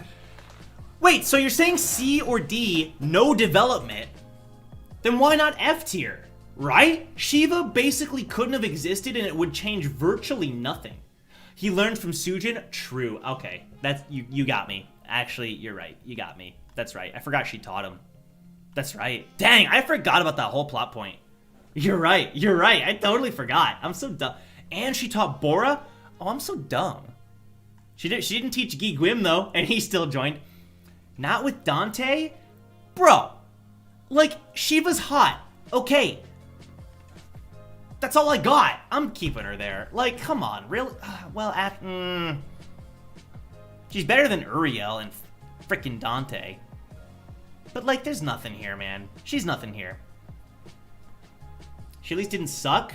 Wait, so you're saying C or D, no development? Then why not F tier? Right? Shiva basically couldn't have existed and it would change virtually nothing. He learned from Soojin? True. Okay, that's you got me. Actually, you're right. You got me. That's right. I forgot she taught him. That's right. Dang, I forgot about that whole plot point. You're right. You're right. I totally forgot. I'm so dumb. And she taught Bora? Oh, I'm so dumb. She didn't teach Gi Gwim, though, and he still joined. Not with Dante? Bro. Like, Shiva's hot. Okay. That's all I got. I'm keeping her there. Like, come on. Really? Well, she's better than Uriel and frickin' Dante. But, like, there's nothing here, man. She's nothing here. She at least didn't suck.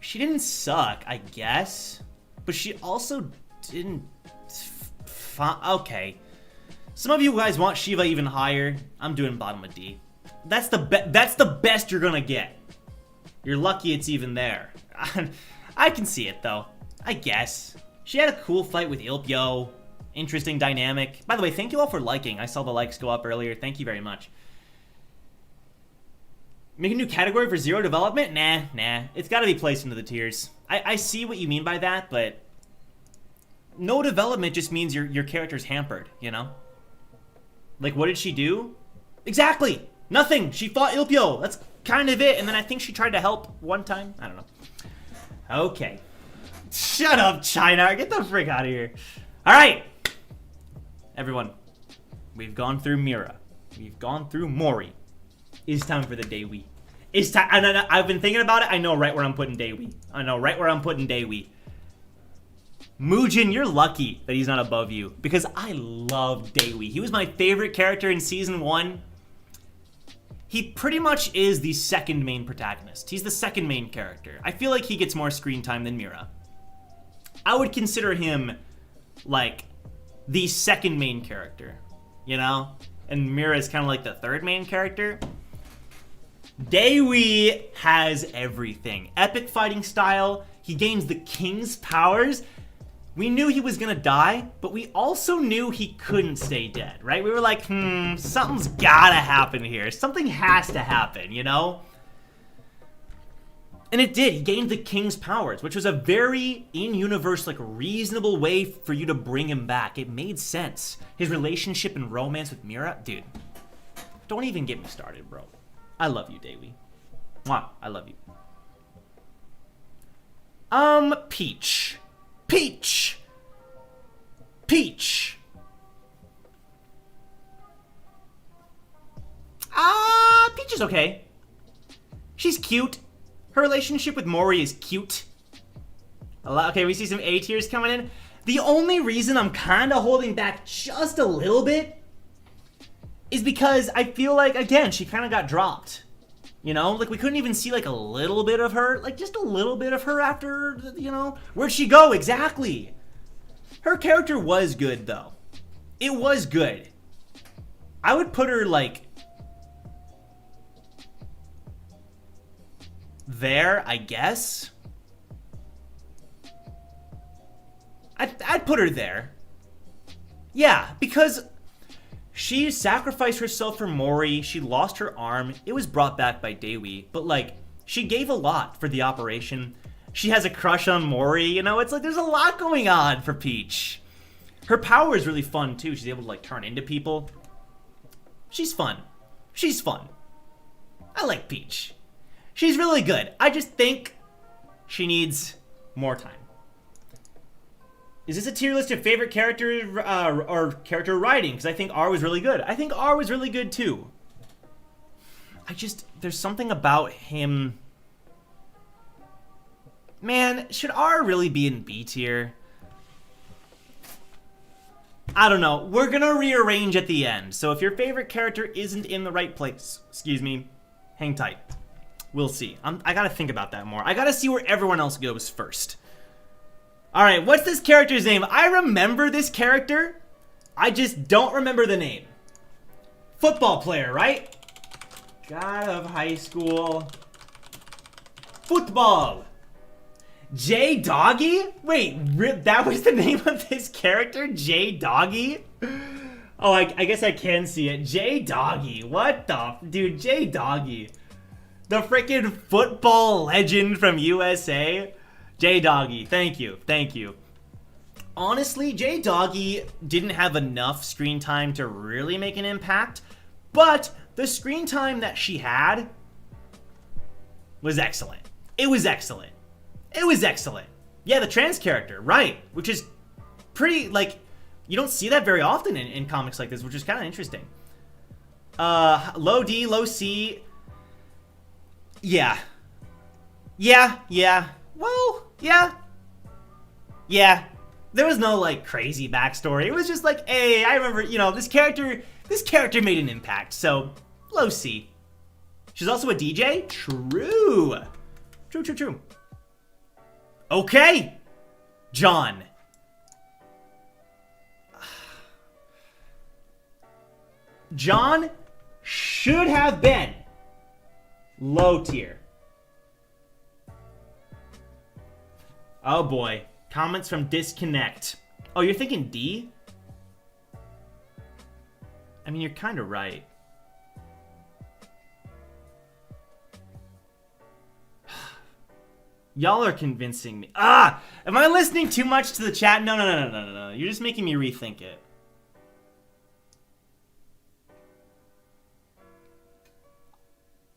She didn't suck, I guess. But she also didn't... Okay. Some of you guys want Shiva even higher. I'm doing bottom of D. That's the best you're gonna get. You're lucky it's even there. I can see it, though. I guess. She had a cool fight with Ilpyo. Interesting dynamic. By the way, thank you all for liking. I saw the likes go up earlier. Thank you very much. Make a new category for zero development? Nah. It's gotta be placed into the tiers. I see what you mean by that, but... No development just means your character's hampered, you know? Like, what did she do? Exactly! Nothing! She fought Ilpyo! That's kind of it, and then I think she tried to help one time. I don't know. Okay. Shut up, China! Get the frick out of here. Alright! Everyone. We've gone through Mira. We've gone through Mori. It's time for the Daewi. It's time. I've been thinking about it. I know right where I'm putting Daewi. Mujin, you're lucky that he's not above you, because I love Daewi. He was my favorite character in Season 1. He pretty much is the second main protagonist. He's the second main character. I feel like he gets more screen time than Mira. I would consider him, like, the second main character, you know? And Mira is kind of like the third main character. Daewi has everything. Epic fighting style. He gains the king's powers. We knew he was gonna die, but we also knew he couldn't stay dead, right? We were like, something's gotta happen here. Something has to happen, you know? And it did. He gained the king's powers, which was a very in-universe, like, reasonable way for you to bring him back. It made sense. His relationship and romance with Mira, dude, don't even get me started, bro. I love you, Daewi. Mwah, I love you. Peach. Peach! Peach! Peach is okay. She's cute. Her relationship with Mori is cute. Okay, we see some A tiers coming in. The only reason I'm kind of holding back just a little bit is because I feel like, again, she kind of got dropped. You know, like, we couldn't even see, like, a little bit of her. Like, just a little bit of her after, you know. Where'd she go? Exactly. Her character was good, though. It was good. I would put her, like, there, I guess. I'd put her there. Yeah, because she sacrificed herself for Mori. She lost her arm. It was brought back by Daewi. But, like, she gave a lot for the operation. She has a crush on Mori. You know, it's like there's a lot going on for Peach. Her power is really fun, too. She's able to, like, turn into people. She's fun. She's fun. I like Peach. She's really good. I just think she needs more time. Is this a tier list of favorite character or character writing? Because I think R was really good. I think R was really good too. There's something about him. Man, should R really be in B tier? I don't know. We're gonna rearrange at the end. So if your favorite character isn't in the right place, excuse me, hang tight. We'll see. I gotta think about that more. I gotta see where everyone else goes first. Alright, what's this character's name? I remember this character. I just don't remember the name. Football player, right? God of Highschool. Football. J Doggy? Wait, that was the name of this character? J Doggy? Oh, I guess I can see it. J Doggy. What the? Dude, J Doggy. The freaking football legend from USA. J-Doggy, thank you, thank you. Honestly, J-Doggy didn't have enough screen time to really make an impact, but the screen time that she had was excellent. It was excellent. It was excellent. Yeah, the trans character, right, which is pretty, like, you don't see that very often in comics like this, which is kind of interesting. Low D, low C. Yeah. Yeah. Well, yeah. There was no, like, crazy backstory. It was just like, hey, I remember, you know, this character made an impact, so low C. She's also a DJ? True. Okay. John. John should have been low tier. Oh boy. Comments from Disconnect. Oh, you're thinking D? I mean, you're kind of right. Y'all are convincing me. Am I listening too much to the chat? No. You're just making me rethink it.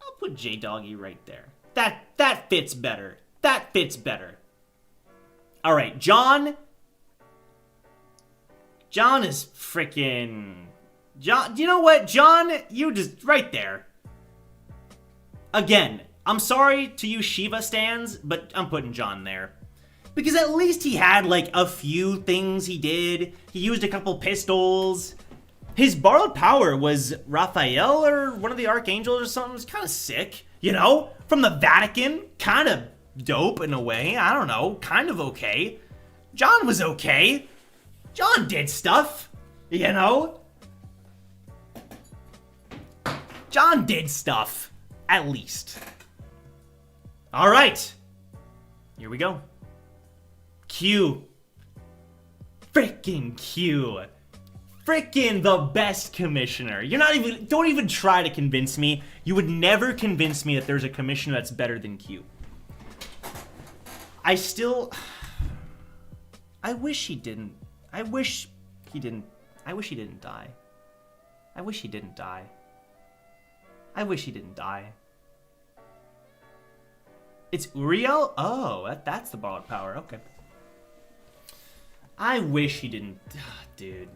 I'll put J-Doggy right there. That fits better. That fits better. All right, John. John is freaking... John, you know what? John, you just... right there. Again, I'm sorry to you Shiva stans, but I'm putting John there. Because at least he had, like, a few things he did. He used a couple pistols. His borrowed power was Raphael or one of the Archangels or something. It was kind of sick, you know? From the Vatican. Kind of dope in a way. I don't know. Kind of okay. John was okay. John did stuff, you know? John did stuff, at least. All right. Here we go. Q. Frickin' Q. Frickin' the best commissioner. Don't even try to convince me. You would never convince me that there's a commissioner that's better than Q. I wish he didn't. I wish he didn't die. I wish he didn't die. I wish he didn't die. It's Uriel? Oh, that's the borrowed power. Okay. I wish he didn't. Dude.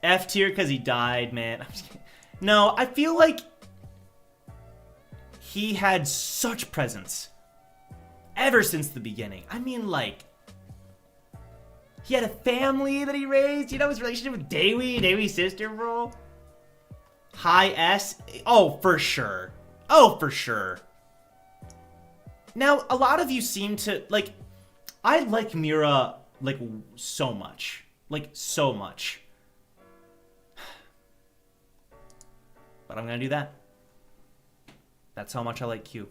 F tier because he died, man. I'm just kidding. No, I feel like he had such presence ever since the beginning. I mean, like, he had a family that he raised. You know, his relationship with Daewi's sister, bro. High S. Oh, for sure. Oh, for sure. Now, a lot of you seem to, like, I like Mira, like, so much. Like, so much. But I'm gonna do that. That's how much I like Q.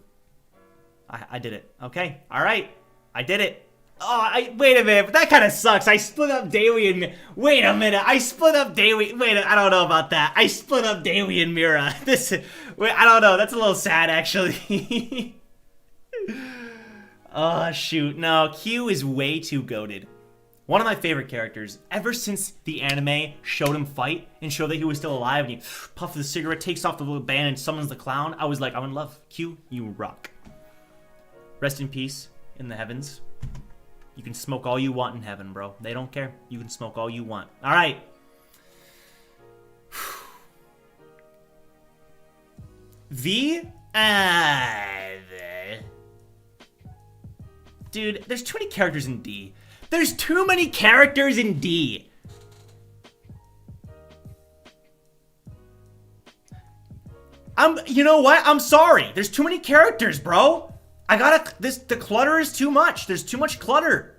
I did it. Okay, alright. I did it. Oh, wait a minute, but that kind of sucks. I split up Daewi and wait a minute. I split up Daewi. Wait, I don't know about that. I split up Daewi and Mira. I don't know. That's a little sad, actually. Oh, shoot. No, Q is way too goated. One of my favorite characters, ever since the anime showed him fight and showed that he was still alive and he puffs the cigarette, takes off the little band and summons the clown, I was like, I'm in love. Q, you rock. Rest in peace in the heavens. You can smoke all you want in heaven, bro. They don't care. You can smoke all you want. All right. Dude, there's too many characters in D. There's too many characters in D. You know what? I'm sorry. There's too many characters, bro. The clutter is too much. There's too much clutter.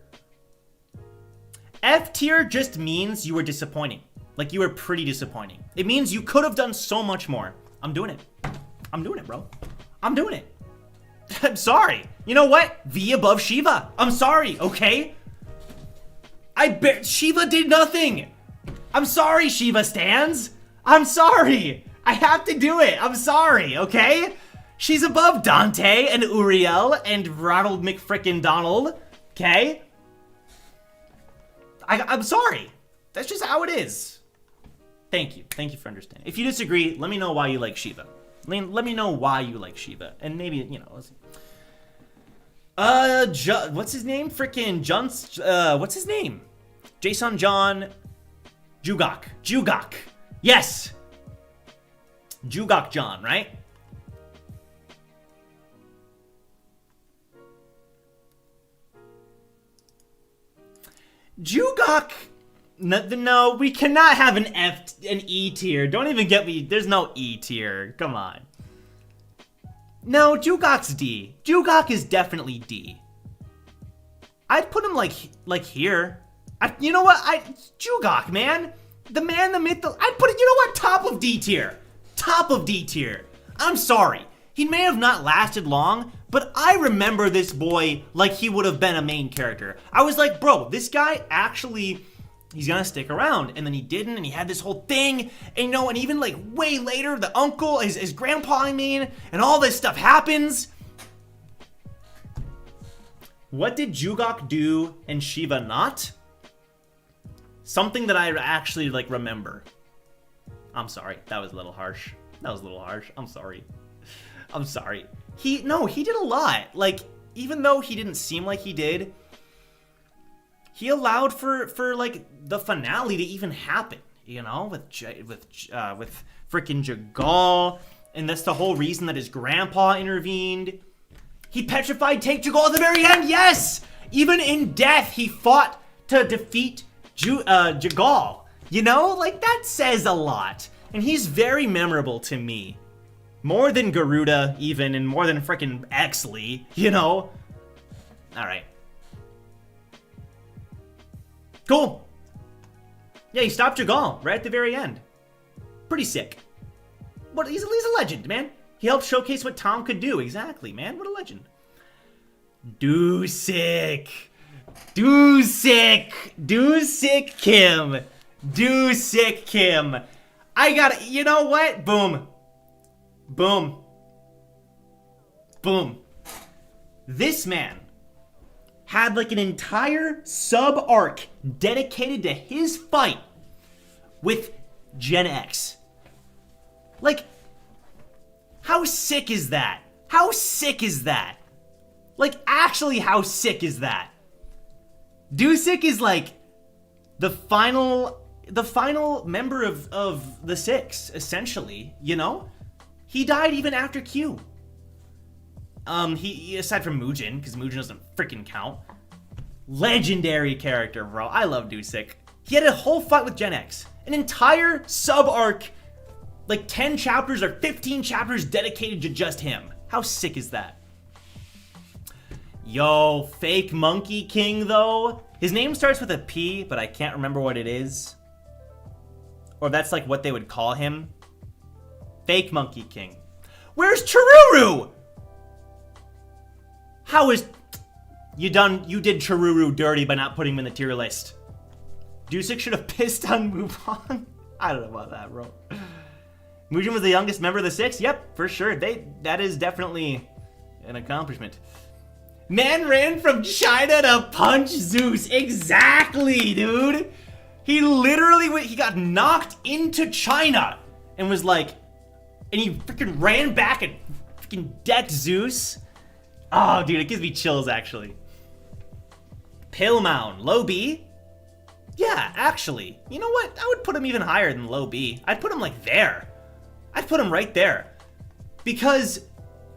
F tier just means you were disappointing. Like, you were pretty disappointing. It means you could have done so much more. I'm doing it. I'm doing it, bro. I'm doing it. I'm sorry. You know what? V above Shiva. I'm sorry, okay? Shiva did nothing. I'm sorry, Shiva stans. I'm sorry. I have to do it. I'm sorry, okay? She's above Dante and Uriel and Ronald McFrickin' Donald, okay? I'm sorry. That's just how it is. Thank you. Thank you for understanding. If you disagree, let me know why you like Shiva. Let me know why you like Shiva. And maybe, you know, let's see. What's his name? Frickin' what's his name? Jason John Jugok. Yes! Jugok John, right? Jugok. No, we cannot have an E tier. Don't even get me. There's no E tier. Come on. No, Jugok's D. Jugok is definitely D. I'd put him like here. You know what? Jugok, man. The man, the myth, I'd put it, you know what? Top of D tier. Top of D tier. I'm sorry. He may have not lasted long, but I remember this boy like he would have been a main character. I was like, bro, this guy actually, he's gonna stick around. And then he didn't, and he had this whole thing. And you know, and even like way later, the uncle, his grandpa, I mean, and all this stuff happens. What did Jugok do and Shiva not? Something that I actually like remember. I'm sorry, that was a little harsh. I'm sorry. I'm sorry. He did a lot. Like, even though he didn't seem like he did, he allowed for like the finale to even happen, you know, with freaking Jagal, and that's the whole reason that his grandpa intervened. He petrified Take Jagal at the very end. Yes, Even in death, he fought to defeat Jagal. You know, like, that says a lot. And he's very memorable to me. More than Garuda, even, and more than frickin' Exley, you know? Alright. Cool. Yeah, he stopped Jagal right at the very end. Pretty sick. But he's a legend, man. He helped showcase what Tom could do. Exactly, man. What a legend. Do sick. Do sick. Do sick, Kim. Do sick, Kim. I got, you know what? Boom. Boom. Boom. This man had like an entire sub-arc dedicated to his fight with Gen X. Like, how sick is that? How sick is that? Like, actually, how sick is that? Dusik is like the final member of the Six, essentially, you know? He died even after Q. He aside from Mujin, because Mujin doesn't freaking count. Legendary character, bro. I love Dusik. He had a whole fight with Gen X. An entire sub-arc, like 10 chapters or 15 chapters dedicated to just him. How sick is that? Yo, fake Monkey King, though. His name starts with a P, but I can't remember what it is. Or that's like what they would call him. Fake Monkey King. Where's Chururu? How is... You did Chururu dirty by not putting him in the tier list. Dusik should have pissed on Mubon. I don't know about that, bro. Mujin was the youngest member of the Six? Yep, for sure. That is definitely an accomplishment. Man ran from China to punch Zeus. Exactly, dude. He literally he got knocked into China and was like, and he freaking ran back and freaking decked Zeus. Oh, dude, it gives me chills, actually. Pillmound, low B? Yeah, actually. You know what? I would put him even higher than low B. I'd put him like there. I'd put him right there. Because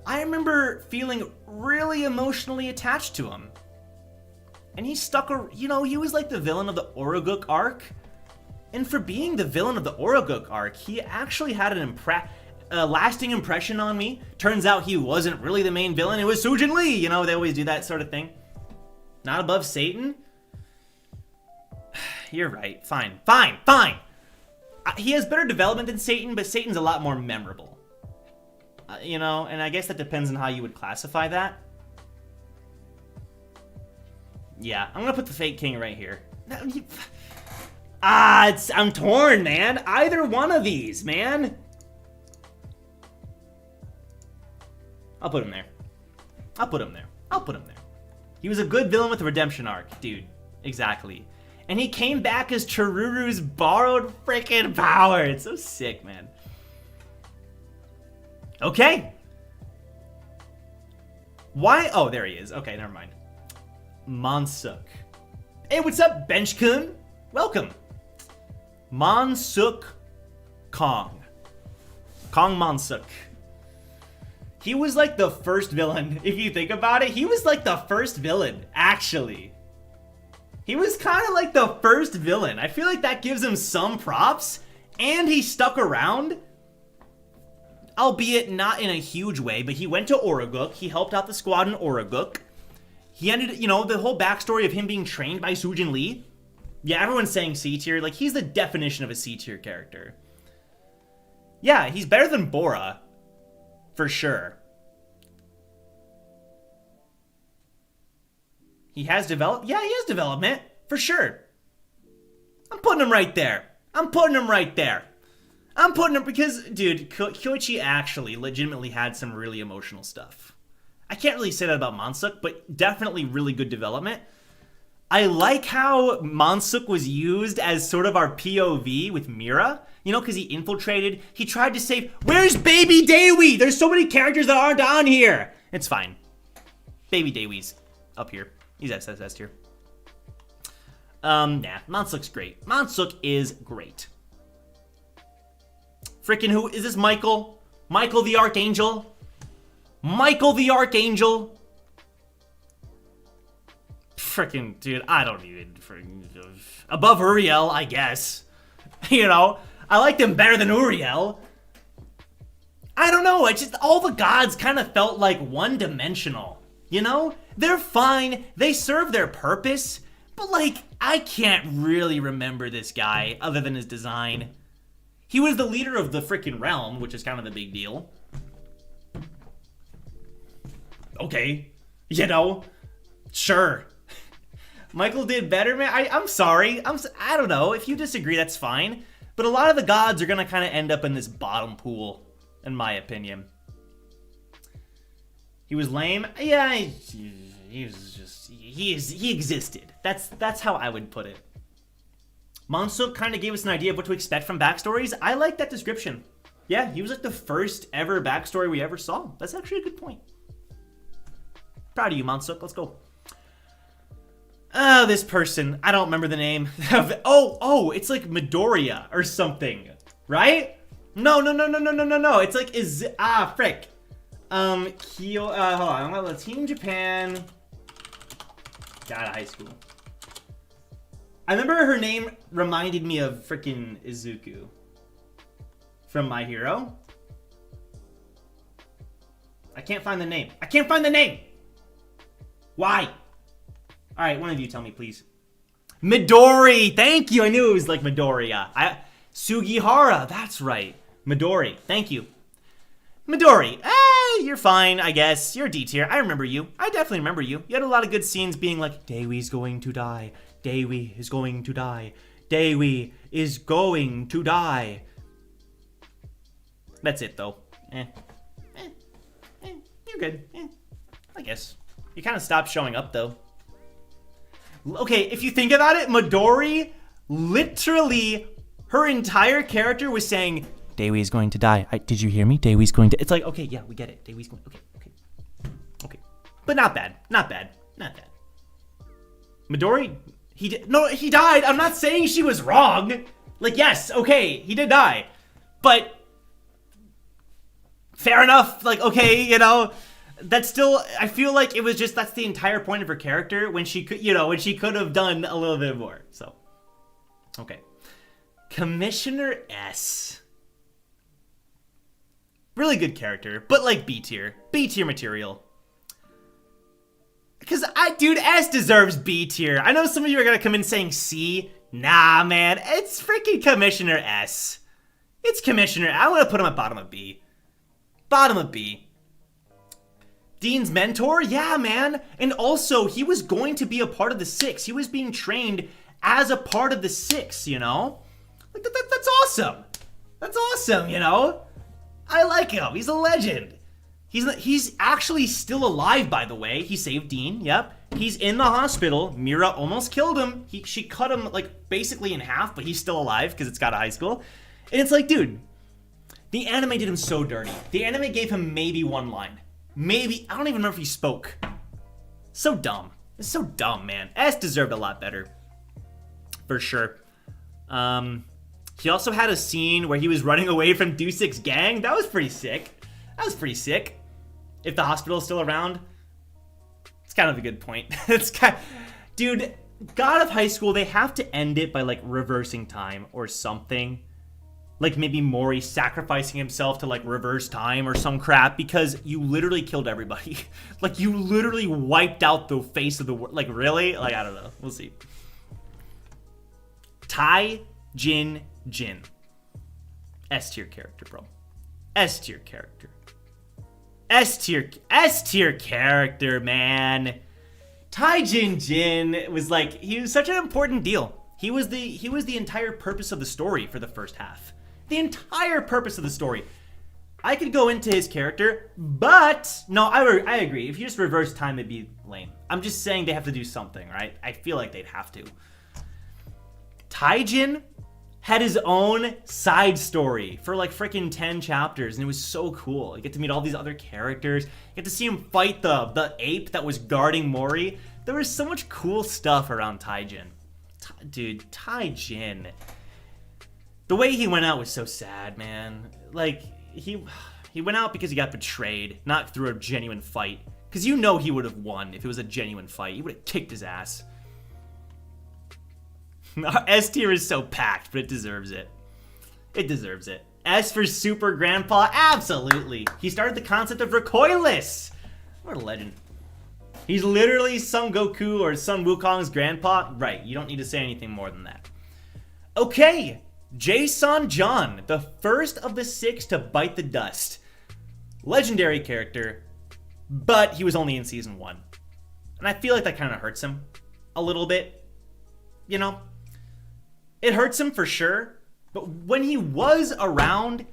I remember feeling really emotionally attached to him. And he stuck, you know, he was like the villain of the Oroguk arc. And for being the villain of the Oroguk arc, he actually had a lasting impression on me. Turns out he wasn't really the main villain. It was Sujin Lee. You know, they always do that sort of thing. Not above Satan? You're right. Fine. Fine. Fine. He has better development than Satan, but Satan's a lot more memorable. You know, and I guess that depends on how you would classify that. Yeah, I'm gonna put the fake king right here. I'm torn, man. Either one of these, man. I'll put him there. I'll put him there. I'll put him there. He was a good villain with a redemption arc, dude. Exactly. And he came back as Chururu's borrowed freaking power. It's so sick, man. Okay. Why? Oh, there he is. Okay, never mind. Monsuk. Hey, what's up, Bench-kun? Welcome. Monsuk Kong. Kong Monsuk. He was like the first villain, if you think about it. He was like the first villain, actually. He was kind of like the first villain. I feel like that gives him some props. And he stuck around. Albeit not in a huge way, but he went to Oroguk. He helped out the squad in Oroguk. He ended, you know, the whole backstory of him being trained by Sujin Lee. Yeah, everyone's saying C tier. Like, he's the definition of a C tier character. Yeah, he's better than Bora. For sure. He has developed? Yeah, he has development. For sure. I'm putting him right there. I'm putting him right there. I'm putting him because, dude, Kyoichi actually legitimately had some really emotional stuff. I can't really say that about Monsuk, but definitely really good development. I like how Monsuk was used as sort of our POV with Mira. You know, because he infiltrated. He tried to save... Where's Baby Daewi? There's so many characters that aren't on here. It's fine. Baby Daewi's up here. He's SSS tier. Nah, Monsuk's great. Monsuk is great. Frickin' who? Is this Michael? Michael the Archangel? Michael the Archangel? freaking dude, I don't even freaking above Uriel, I guess. You know, I like them better than Uriel. I don't know. It's just all the gods kind of felt like one-dimensional. You know, they're fine. They serve their purpose, but like I can't really remember this guy other than his design. He was the leader of the freaking realm, which is kind of a big deal. Okay, you know, sure. Michael did better, man. I'm sorry. I don't know. If you disagree, that's fine. But a lot of the gods are gonna kind of end up in this bottom pool, in my opinion. He was lame. Yeah, he was just he existed. That's how I would put it. Monsuk kind of gave us an idea of what to expect from backstories. I like that description. Yeah, he was like the first ever backstory we ever saw. That's actually a good point. Proud of you, Monsuk. Let's go. Oh, this person. I don't remember the name. Oh, it's like Midoriya or something, right? No. It's like frick. Hold on. I'm gonna Team Japan. God of Highschool. I remember her name reminded me of freaking Izuku from My Hero. I can't find the name. Why? Alright, one of you tell me, please. Midori! Thank you! I knew it was like Midoriya. Sugihara, that's right. Midori, thank you. Midori, you're fine, I guess. You're D tier. I remember you. I definitely remember you. You had a lot of good scenes being like, Daewi's going to die. Daewi is going to die. Daewi is going to die. That's it, though. You're good. I guess. You kind of stopped showing up, though. Okay, if you think about it, Midori, literally, her entire character was saying, Daewi is going to die. Did you hear me? Daewi's going to... It's like, okay, yeah, we get it. Daewi's going... Okay. But not bad. Midori, he died. I'm not saying she was wrong. Like, yes, okay, he did die. But... fair enough. Like, okay, you know... That's still, I feel like it was just, that's the entire point of her character when she could, when she could have done a little bit more. So, okay. Commissioner S. Really good character, but like B tier material. Because dude, S deserves B tier. I know some of you are going to come in saying C. Nah, man, it's freaking Commissioner S. It's Commissioner, I want to put him at bottom of B. Dean's mentor? Yeah, man. And also, he was going to be a part of the Six. He was being trained as a part of the Six, you know? Like, that's awesome. That's awesome, you know? I like him. He's a legend. He's actually still alive, by the way. He saved Dean, yep. He's in the hospital. Mira almost killed him. She cut him, like, basically in half, but he's still alive because it's God of Highschool. And it's like, dude, the anime did him so dirty. The anime gave him maybe one line. Maybe, I don't even know if he spoke. So dumb. It's so dumb, man. S deserved a lot better. For sure. He also had a scene where he was running away from Dusic's gang. That was pretty sick. If the hospital's still around. It's kind of a good point. Dude, God of Highschool, they have to end it by, like, reversing time or something. Like, maybe Mori sacrificing himself to, like, reverse time or some crap, because you literally killed everybody. Like, you literally wiped out the face of the world. Like, really? Like, I don't know. We'll see. Tai Jin. S tier character, bro. S tier character, man. Tai Jin was, like, he was such an important deal. He was the entire purpose of the story for the first half. The entire purpose of the story. I could go into his character, but... No, I agree. If you just reverse time, it'd be lame. I'm just saying they have to do something, right? I feel like they'd have to. Taijin had his own side story for like freaking 10 chapters, and it was so cool. You get to meet all these other characters. You get to see him fight the ape that was guarding Mori. There was so much cool stuff around Taijin. Dude, Taijin... The way he went out was so sad, man. Like, he went out because he got betrayed, not through a genuine fight. Because you know he would have won if it was a genuine fight. He would have kicked his ass. S tier is so packed, but it deserves it. It deserves it. S for Super Grandpa, absolutely. He started the concept of recoilless. What a legend. He's literally Son Goku or Son Wukong's grandpa. Right, you don't need to say anything more than that. Okay, Jason John, the first of the 6 to bite the dust. Legendary character, but he was only in Season 1. And I feel like that kind of hurts him a little bit. You know? It hurts him for sure, but when he was around,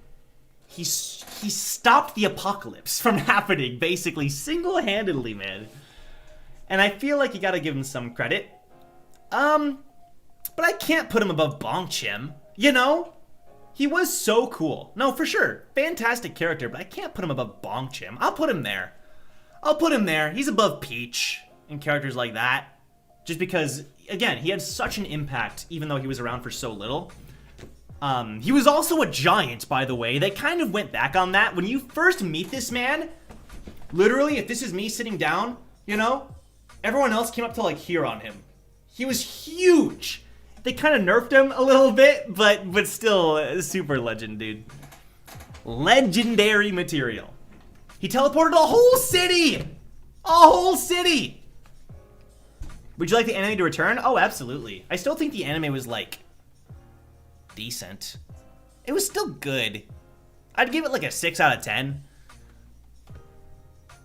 he stopped the apocalypse from happening, basically, single-handedly, man. And I feel like you gotta give him some credit. But I can't put him above Bongchim, you know? He was so cool. No, for sure. Fantastic character, but I can't put him above Bongchim. I'll put him there. I'll put him there. He's above Peach and characters like that. Just because, again, he had such an impact, even though he was around for so little. He was also a giant, by the way. They kind of went back on that. When you first meet this man, literally, if this is me sitting down, you know, everyone else came up to, like, here on him. He was huge. They kind of nerfed him a little bit, but still, super legend, dude. Legendary material. He teleported a whole city! A whole city! Would you like the anime to return? Oh, absolutely. I still think the anime was, like, decent. It was still good. I'd give it, like, a 6 out of 10.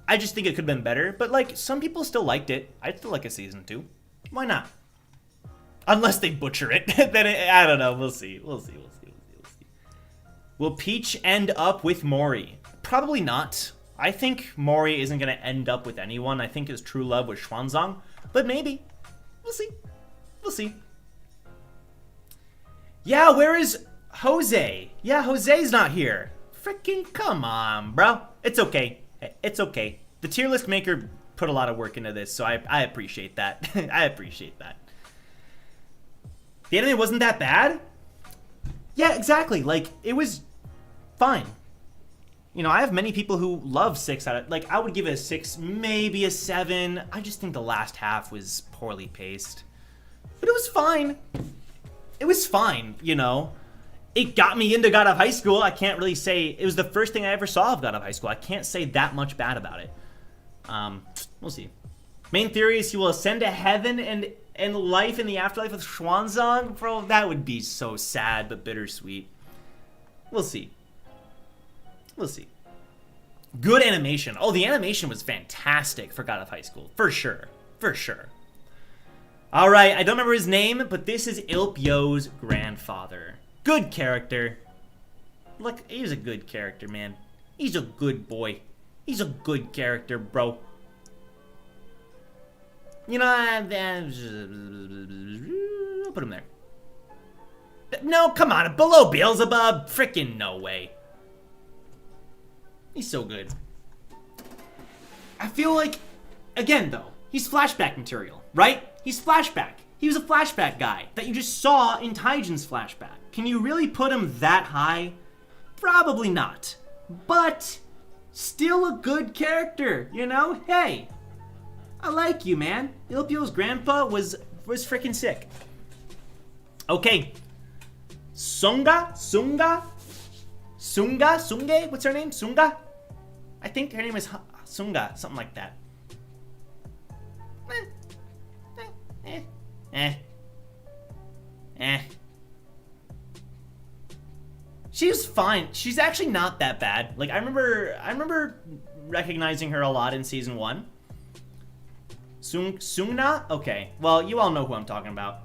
I just think it could have been better, but, like, some people still liked it. I'd still like a season 2. Why not? Unless they butcher it, then I don't know. We'll see. We'll see. Will Peach end up with Mori? Probably not. I think Mori isn't going to end up with anyone. I think his true love was Xuanzang, but maybe. We'll see. We'll see. Yeah, where is Jose? Yeah, Jose's not here. Freaking come on, bro. It's okay. It's okay. The tier list maker put a lot of work into this, so I appreciate that. I appreciate that. The anime wasn't that bad? Yeah, exactly. Like, it was fine. You know, I have many people who love 6 out of... Like, I would give it a 6, maybe a 7. I just think the last half was poorly paced. But it was fine. It was fine, you know. It got me into God of Highschool. I can't really say... It was the first thing I ever saw of God of Highschool. I can't say that much bad about it. We'll see. Main theory is he will ascend to heaven and life in the afterlife with Xuanzang. Bro, that would be so sad but bittersweet. We'll see. We'll see. Good animation. Oh, the animation was fantastic for God of Highschool. For sure. For sure. Alright, I don't remember his name, but this is Ilpyo's grandfather. Good character. Look, he's a good character, man. He's a good boy. He's a good character, bro. You know, I'll put him there. No, come on, below Beelzebub? Frickin' no way. He's so good. I feel like, again though, he's flashback material, right? He's flashback. He was a flashback guy that you just saw in Taijin's flashback. Can you really put him that high? Probably not. But, still a good character, you know? Hey. I like you, man. Ilpyo's grandpa was freaking sick. Okay. Sunge? What's her name? Sunge? I think her name is Sunge, something like that. She was fine. She's actually not that bad. Like, I remember recognizing her a lot in season 1. Sungna? Okay. Well, you all know who I'm talking about.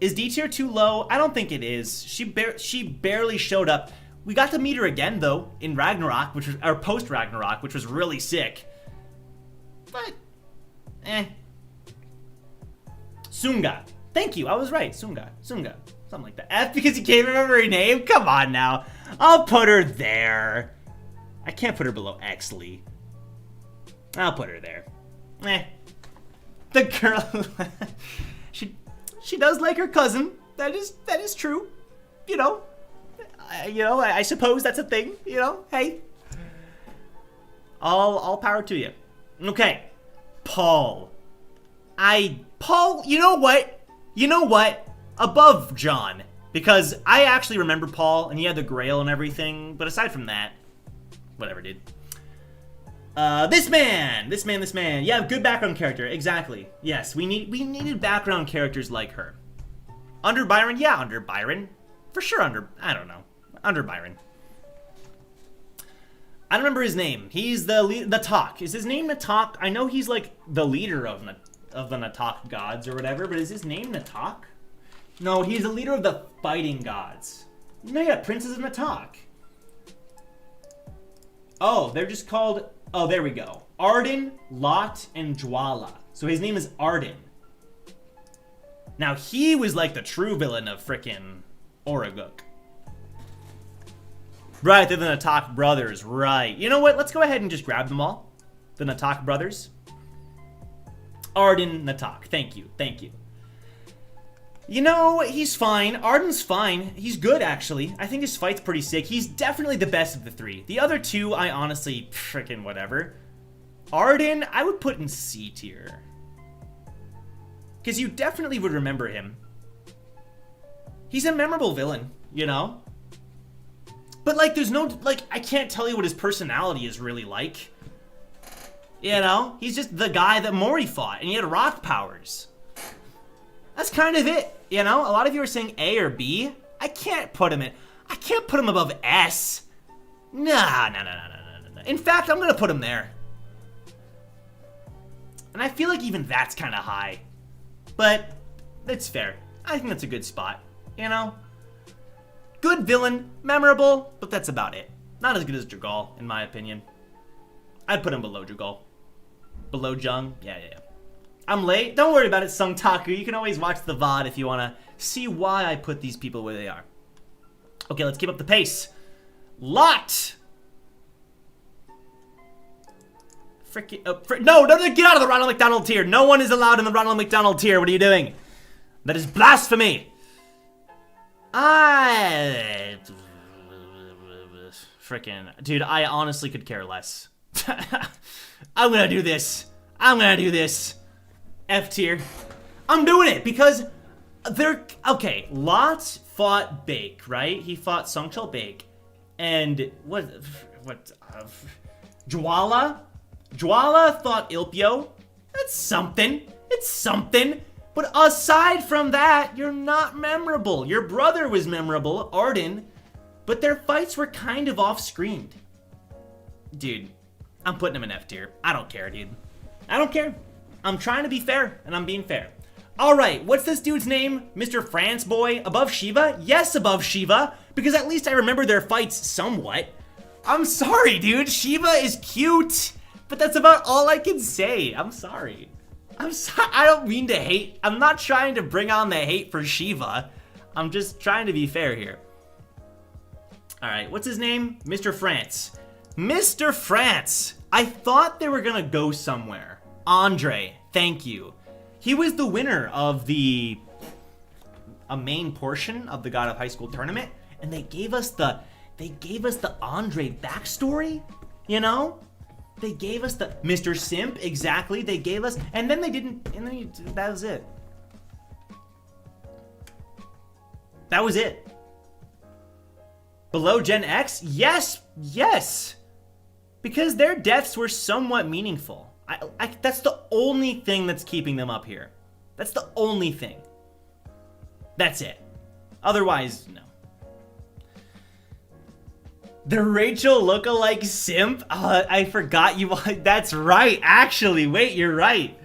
Is D tier too low? I don't think it is. She barely showed up. We got to meet her again though in Ragnarok, which was or post Ragnarok, which was really sick. But Sunga. Thank you. I was right. Sunga. Something like that. F because you can't remember her name? Come on now. I'll put her there. I can't put her below Exley. I'll put her there. The girl, she does like her cousin. That is true. You know, I suppose that's a thing. You know, hey, all power to you. Okay. Paul. Paul, you know what? You know what? Above John. Because I actually remember Paul, and he had the grail and everything. But aside from that, whatever, dude. This man. Yeah, good background character. Exactly. Yes, we needed background characters like her. Under Byron? Yeah, under Byron. For sure I don't know. Under Byron. I don't remember his name. He's the Nendac. Is his name Nendac? I know he's like the leader of the Nendac gods or whatever, but is his name Nendac? No, he's the leader of the fighting gods. No, yeah, Princes of Nendac. Oh, they're just called... Oh, there we go. Arden, Lot, and Jwala. So his name is Arden. Now, he was like the true villain of frickin' Oraguk. Right, they're the Nendac brothers, right. You know what? Let's go ahead and just grab them all. The Nendac brothers. Arden, Nendac. Thank you. You know, he's fine. Arden's fine. He's good, actually. I think his fight's pretty sick. He's definitely the best of the three. The other two, I honestly, frickin' whatever. Arden, I would put in C tier. Because you definitely would remember him. He's a memorable villain, you know? But, like, there's no, like, I can't tell you what his personality is really like. You know? He's just the guy that Mori fought, and he had rock powers. That's kind of it, you know? A lot of you are saying A or B. I can't put him above S. Nah. In fact, I'm gonna put him there. And I feel like even that's kind of high. But, it's fair. I think that's a good spot, you know? Good villain, memorable, but that's about it. Not as good as Jugal, in my opinion. I'd put him below Jugal. Below Jung? Yeah. I'm late. Don't worry about it, Sung Taku. You can always watch the VOD if you want to see why I put these people where they are. Okay, let's keep up the pace. Lot! No, get out of the Ronald McDonald tier. No one is allowed in the Ronald McDonald tier. What are you doing? That is blasphemy. Dude, I honestly could care less. I'm gonna do this. F tier. I'm doing it because okay, Lot fought Bake, right? He fought Songchul Bake. And Jwala fought Ilpyo. That's something. It's something. But aside from that, you're not memorable. Your brother was memorable, Arden, but their fights were kind of off-screened. Dude, I'm putting him in F tier. I don't care, dude. I don't care. I'm trying to be fair, and I'm being fair. All right, what's this dude's name? Mr. France Boy? Above Shiva? Yes, above Shiva, because at least I remember their fights somewhat. I'm sorry, dude. Shiva is cute, but that's about all I can say. I'm sorry. I don't mean to hate. I'm not trying to bring on the hate for Shiva. I'm just trying to be fair here. All right, what's his name? Mr. France. Mr. France. I thought they were gonna go somewhere. Andre, thank you. He was the winner of a main portion of the God of Highschool tournament, and they gave us the Andre backstory, you know? They gave us the Mr. Simp, exactly. They gave us, and then they didn't, and then that was it. That was it. Below Gen X? Yes. Because their deaths were somewhat meaningful. That's the only thing that's keeping them up here. That's the only thing. That's it. Otherwise, no. The Rachel lookalike simp? I forgot you. That's right, actually. Wait, you're right.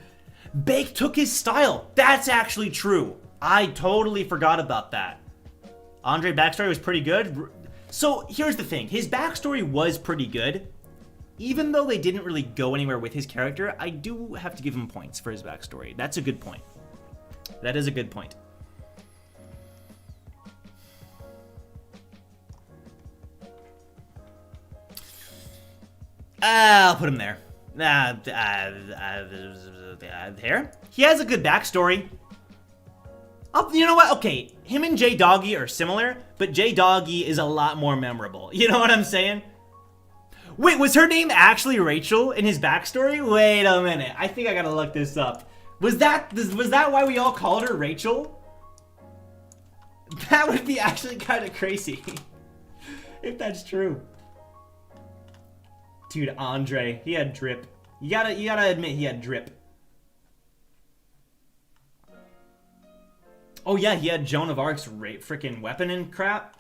Bake took his style. That's actually true. I totally forgot about that. Andre backstory was pretty good. So here's the thing. His backstory was pretty good. Even though they didn't really go anywhere with his character, I do have to give him points for his backstory. That's a good point. That is a good point. I'll put him there. There. He has a good backstory. You know what? Okay, him and J-Doggy are similar, but J-Doggy is a lot more memorable. You know what I'm saying? Wait, was her name actually Rachel in his backstory? Wait a minute. I think I gotta look this up. Was that why we all called her Rachel? That would be actually kind of crazy. If that's true. Dude, Andre, he had drip. You gotta admit he had drip. Oh yeah, he had Joan of Arc's freaking weapon and crap.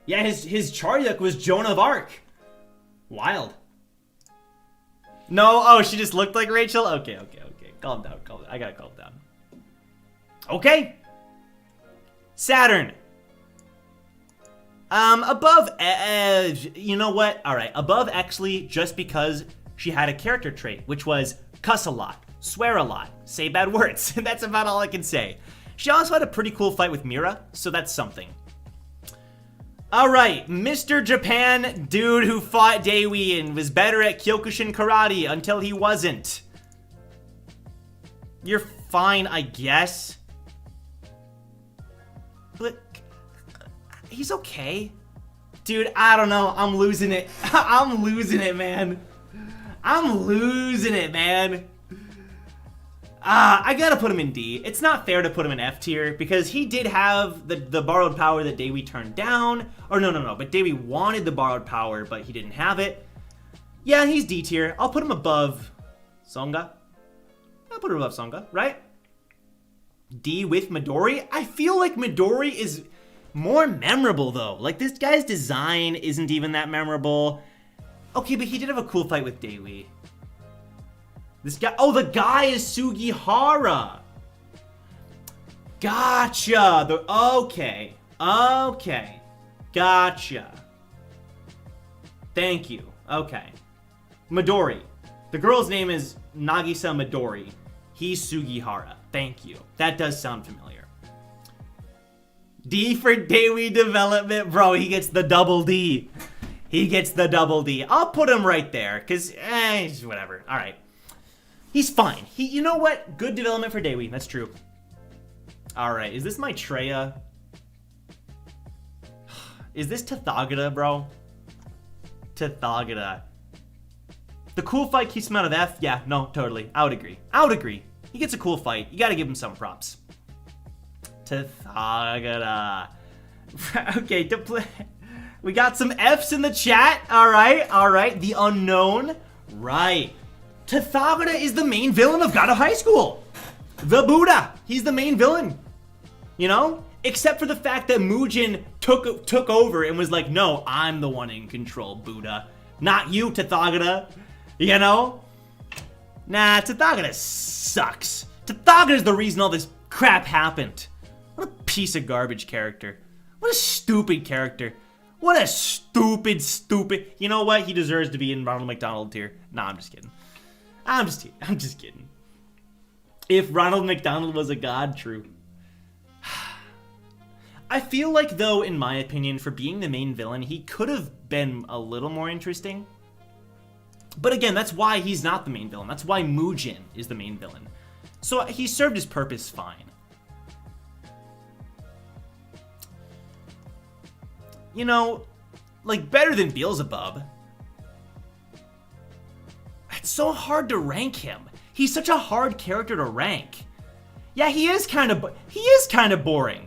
Yeah, his Charyuk was Joan of Arc. Wild. No, oh, she just looked like Rachel? Okay. Calm down. I gotta calm down. Okay. Saturn. Above, you know what? All right, above Exley just because she had a character trait, which was cuss a lot, swear a lot, say bad words. That's about all I can say. She also had a pretty cool fight with Mira, so that's something. All right, Mr. Japan dude who fought Daewi and was better at Kyokushin karate until he wasn't. You're fine, I guess. But he's okay. Dude, I don't know. I'm losing it. I'm losing it, man. I gotta put him in D. It's not fair to put him in F tier because he did have the borrowed power that Daewi turned down. Or no. But Daewi wanted the borrowed power, but he didn't have it. Yeah, he's D tier. I'll put him above Songa. I'll put him above Songa, right? D with Midori? I feel like Midori is more memorable, though. Like, this guy's design isn't even that memorable. Okay, but he did have a cool fight with Daewi. This guy... Oh, the guy is Sugihara. Gotcha. Okay. Gotcha. Thank you. Okay. Midori. The girl's name is Nagisa Midori. He's Sugihara. Thank you. That does sound familiar. D for Daewi development. Bro, he gets the double D. I'll put him right there, because, whatever. All right. He's fine. You know what? Good development for Daewi. That's true. All right. Is this Maitreya? Is this Tathagata, bro? Tathagata. The cool fight keeps him out of F? Yeah, no, totally. I would agree. He gets a cool fight. You gotta give him some props. Tathagata. Okay, we got some Fs in the chat. All right. The unknown. Right. Tathagata is the main villain of God of Highschool. The Buddha. He's the main villain. You know? Except for the fact that Mujin took over and was like, no, I'm the one in control, Buddha. Not you, Tathagata. You know? Nah, Tathagata sucks. Tathagata's the reason all this crap happened. What a piece of garbage character. What a stupid character. What a stupid... You know what? He deserves to be in Ronald McDonald tier. Nah, I'm just kidding. I'm just kidding. If Ronald McDonald was a god, true. I feel like, though, in my opinion, for being the main villain, he could have been a little more interesting. But again, that's why he's not the main villain. That's why Mujin is the main villain. So he served his purpose fine. You know, like, better than Beelzebub. It's so hard to rank him. He's such a hard character to rank. Yeah, he is kind of boring.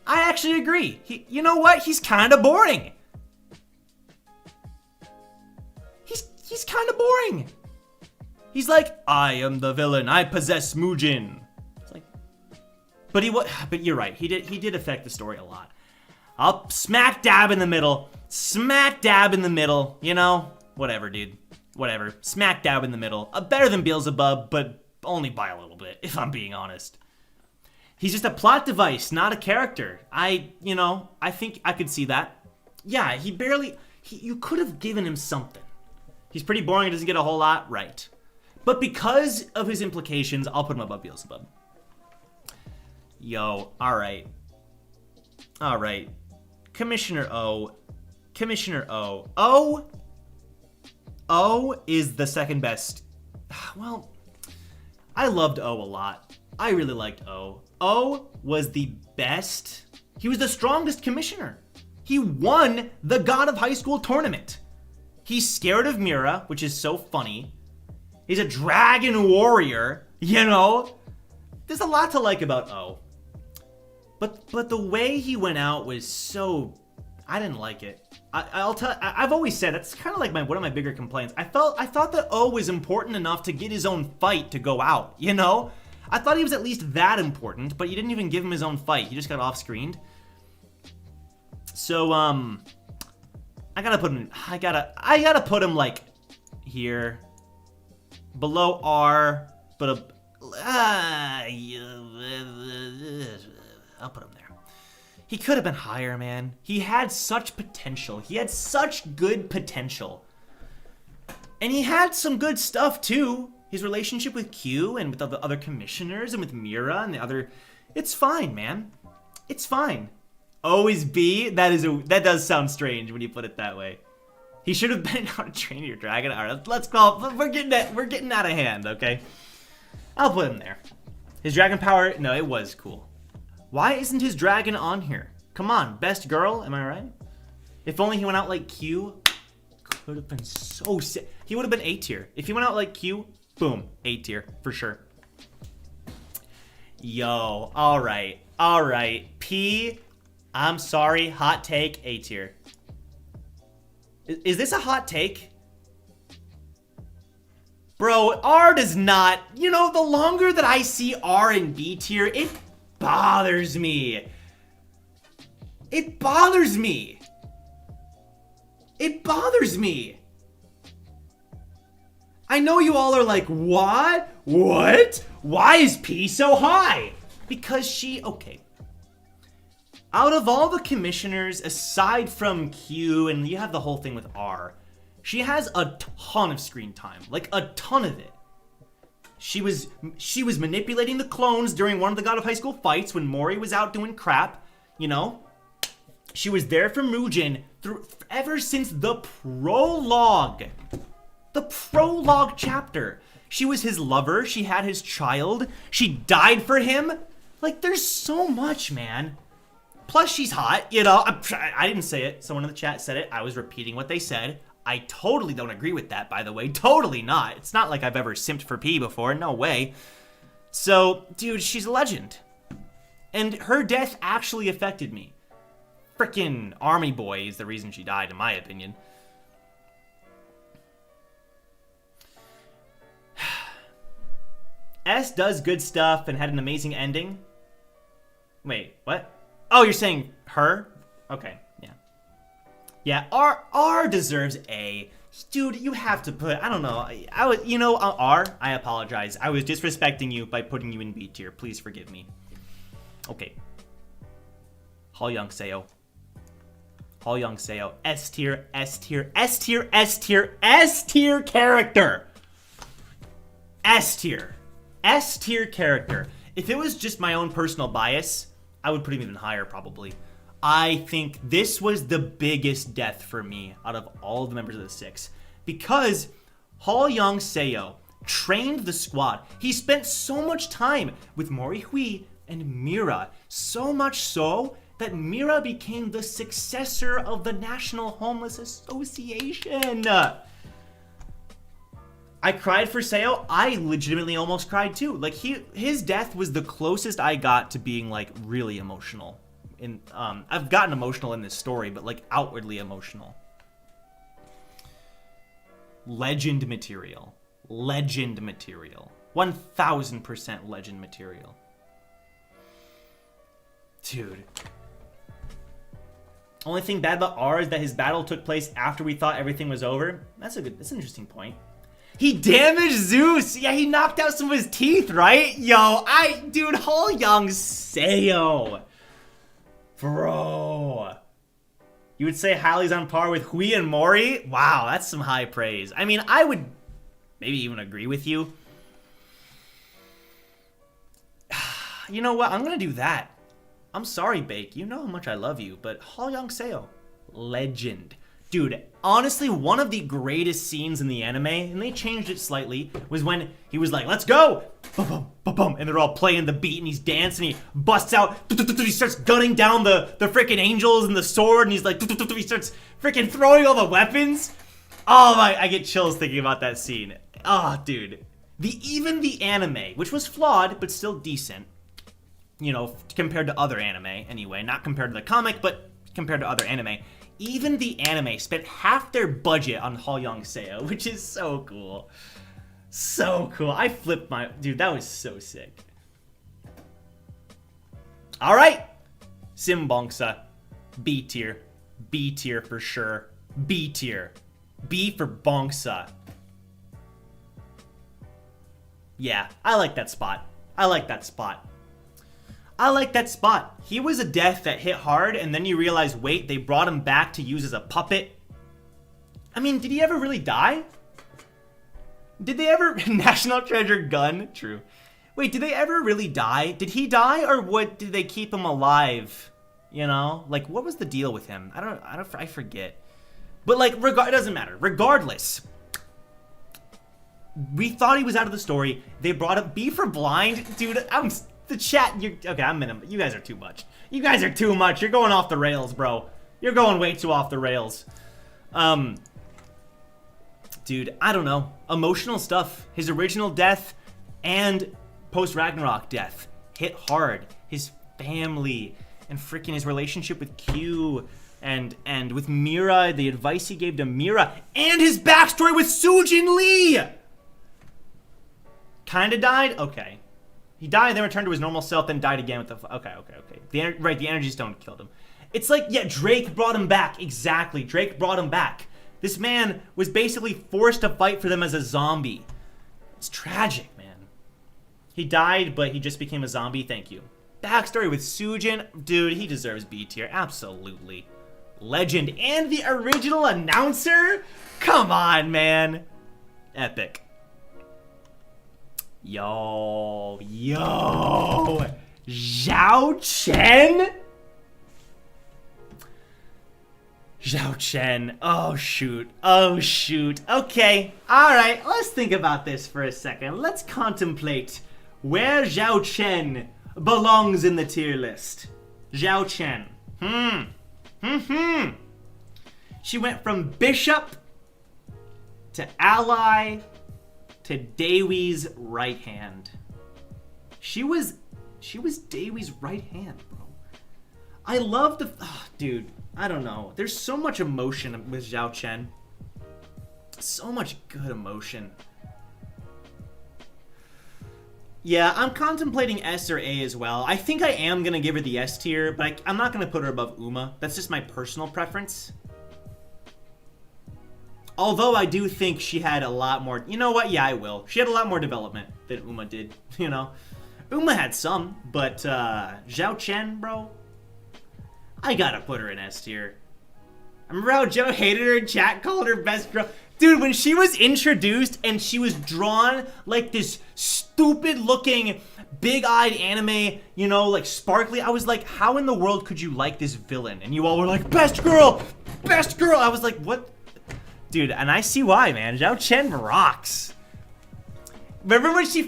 I actually agree. You know what? He's kind of boring. He's kind of boring. He's like, I am the villain. I possess Mujin. It's like, but you're right. He did affect the story a lot. I'll smack dab in the middle. You know, whatever, dude. Whatever. Smack dab in the middle. Better than Beelzebub, but only by a little bit, if I'm being honest. He's just a plot device, not a character. I think I could see that. Yeah, you could have given him something. He's pretty boring, he doesn't get a whole lot, right. But because of his implications, I'll put him above Beelzebub. Yo, alright. Commissioner O. O is the second best. Well, I loved O a lot. I really liked O. O was the best. He was the strongest commissioner. He won the God of Highschool tournament. He's scared of Mira, which is so funny. He's a dragon warrior, you know? There's a lot to like about O. But the way he went out was so... I didn't like it. I've always said, that's kind of like one of my bigger complaints. I thought that O was important enough to get his own fight to go out, you know? I thought he was at least that important, but you didn't even give him his own fight. He just got off-screened. So, I gotta put him, like, here. Below R, but I'll put him there. He could have been higher, man. He had such potential. He had such good potential. And he had some good stuff, too. His relationship with Q and with the other commissioners and with Mira and the other... It's fine, man. It's fine. O is B? That does sound strange when you put it that way. He should have been How to Train Your Dragon. All right, let's call... We're getting out of hand, okay? I'll put him there. His dragon power... No, it was cool. Why isn't his dragon on here? Come on, best girl, am I right? If only he went out like Q, could have been so sick. He would have been A tier. If he went out like Q, boom, A tier, for sure. Yo, alright. P, I'm sorry, hot take, A tier. Is this a hot take? Bro, R does not, you know, the longer that I see R in B tier, it bothers me. It bothers me. It bothers me. I know you all are like, what? What? Why is P so high? Because she, okay. Out of all the commissioners, aside from Q, and you have the whole thing with R, she has a ton of screen time. Like, a ton of it. She was manipulating the clones during one of the God of Highschool fights when Mori was out doing crap, you know? She was there for Mori Jin ever since the prologue. The prologue chapter. She was his lover. She had his child. She died for him. Like, there's so much, man. Plus, she's hot, you know? I didn't say it. Someone in the chat said it. I was repeating what they said. I totally don't agree with that, by the way. Totally not. It's not like I've ever simped for P before. No way. So, dude, she's a legend. And her death actually affected me. Frickin' army boy is the reason she died, in my opinion. S does good stuff and had an amazing ending. Wait, what? Oh, you're saying her? Okay. Yeah, R deserves A. Dude, you have to put, I don't know. R, I apologize. I was disrespecting you by putting you in B tier. Please forgive me. Okay. Young Seo. S tier, S tier, S tier, S tier, S tier character. S tier. S tier character. If it was just my own personal bias, I would put him even higher probably. I think this was the biggest death for me out of all of the members of the 6. Because Young Seo trained the squad. He spent so much time with Mori Hui and Mira. So much so that Mira became the successor of the National Homeless Association. I cried for Seo. I legitimately almost cried too. Like, his death was the closest I got to being, like, really emotional. I've gotten emotional in this story, but like outwardly emotional. Legend material. 1000% legend material. Dude. Only thing bad about R is that his battle took place after we thought everything was over. That's an interesting point. He damaged Zeus. Yeah, he knocked out some of his teeth, right? Yo, dude, Young Seo. Bro. You would say Hallie's on par with Hui and Mori? Wow, that's some high praise. I mean, I would maybe even agree with you. You know what? I'm going to do that. I'm sorry, Bake. You know how much I love you, but Young Seo, legend. Dude, honestly, one of the greatest scenes in the anime, and they changed it slightly, was when he was like, let's go! Boom, boom, boom, and they're all playing the beat, and he's dancing, and he busts out, he starts gunning down the freaking angels and the sword, and he's like, he starts freaking throwing all the weapons. Oh my, I get chills thinking about that scene. Oh, dude. Even the anime, which was flawed, but still decent, you know, compared to other anime, anyway. Not compared to the comic, but compared to other anime. Even the anime spent half their budget on Thorian Scabiei, which is so cool. So cool. I flipped my... Dude, that was so sick. Alright. Simbongsa. B tier. B tier for sure. B tier. B for Bongsa. Yeah, I like that spot. I like that spot. I like that spot. He was a death that hit hard, and then you realize, wait, they brought him back to use as a puppet. I mean, did he ever really die? Did they ever... National Treasure gun? True. Wait, did they ever really die? Did he die, or what? Did they keep him alive? You know? Like, what was the deal with him? I forget. But, like, it doesn't matter. Regardless... We thought he was out of the story. They brought up B for blind. Dude, the chat, okay, I'm in him. You guys are too much. You guys are too much. You're going off the rails, bro. You're going way too off the rails. Dude, I don't know. Emotional stuff. His original death and post-Ragnarok death hit hard. His family and freaking his relationship with Q and with Mira, the advice he gave to Mira, and his backstory with Sujin Lee. Kinda died? Okay. He died, then returned to his normal self, then died again with the... Okay. The energy stone killed him. It's like, yeah, Drake brought him back. Exactly. Drake brought him back. This man was basically forced to fight for them as a zombie. It's tragic, man. He died, but he just became a zombie. Thank you. Backstory with Sujin. Dude, he deserves B tier. Absolutely. Legend. And the original announcer? Come on, man. Epic. Yo, Zhao Chen? Zhao Chen, oh shoot, okay, alright, let's think about this for a second. Let's contemplate where Zhao Chen belongs in the tier list. Zhao Chen, She went from bishop to ally to Daewi's right hand. She was Daewi's right hand, bro. I love the... dude, I don't know. There's so much emotion with Zhao Chen. So much good emotion. Yeah, I'm contemplating S or A as well. I think I am going to give her the S tier, but I'm not going to put her above Uma. That's just my personal preference. Although I do think she had a lot more... You know what? Yeah, I will. She had a lot more development than Uma did, you know? Uma had some, but Zhao Chen, bro, I gotta put her in S tier. I remember how Joe hated her in chat, called her best girl. Dude, when she was introduced and she was drawn like this stupid-looking, big-eyed anime, you know, like sparkly, I was like, how in the world could you like this villain? And you all were like, best girl! Best girl! I was like, what? Dude, and I see why, man. Zhao Chen rocks. Remember when she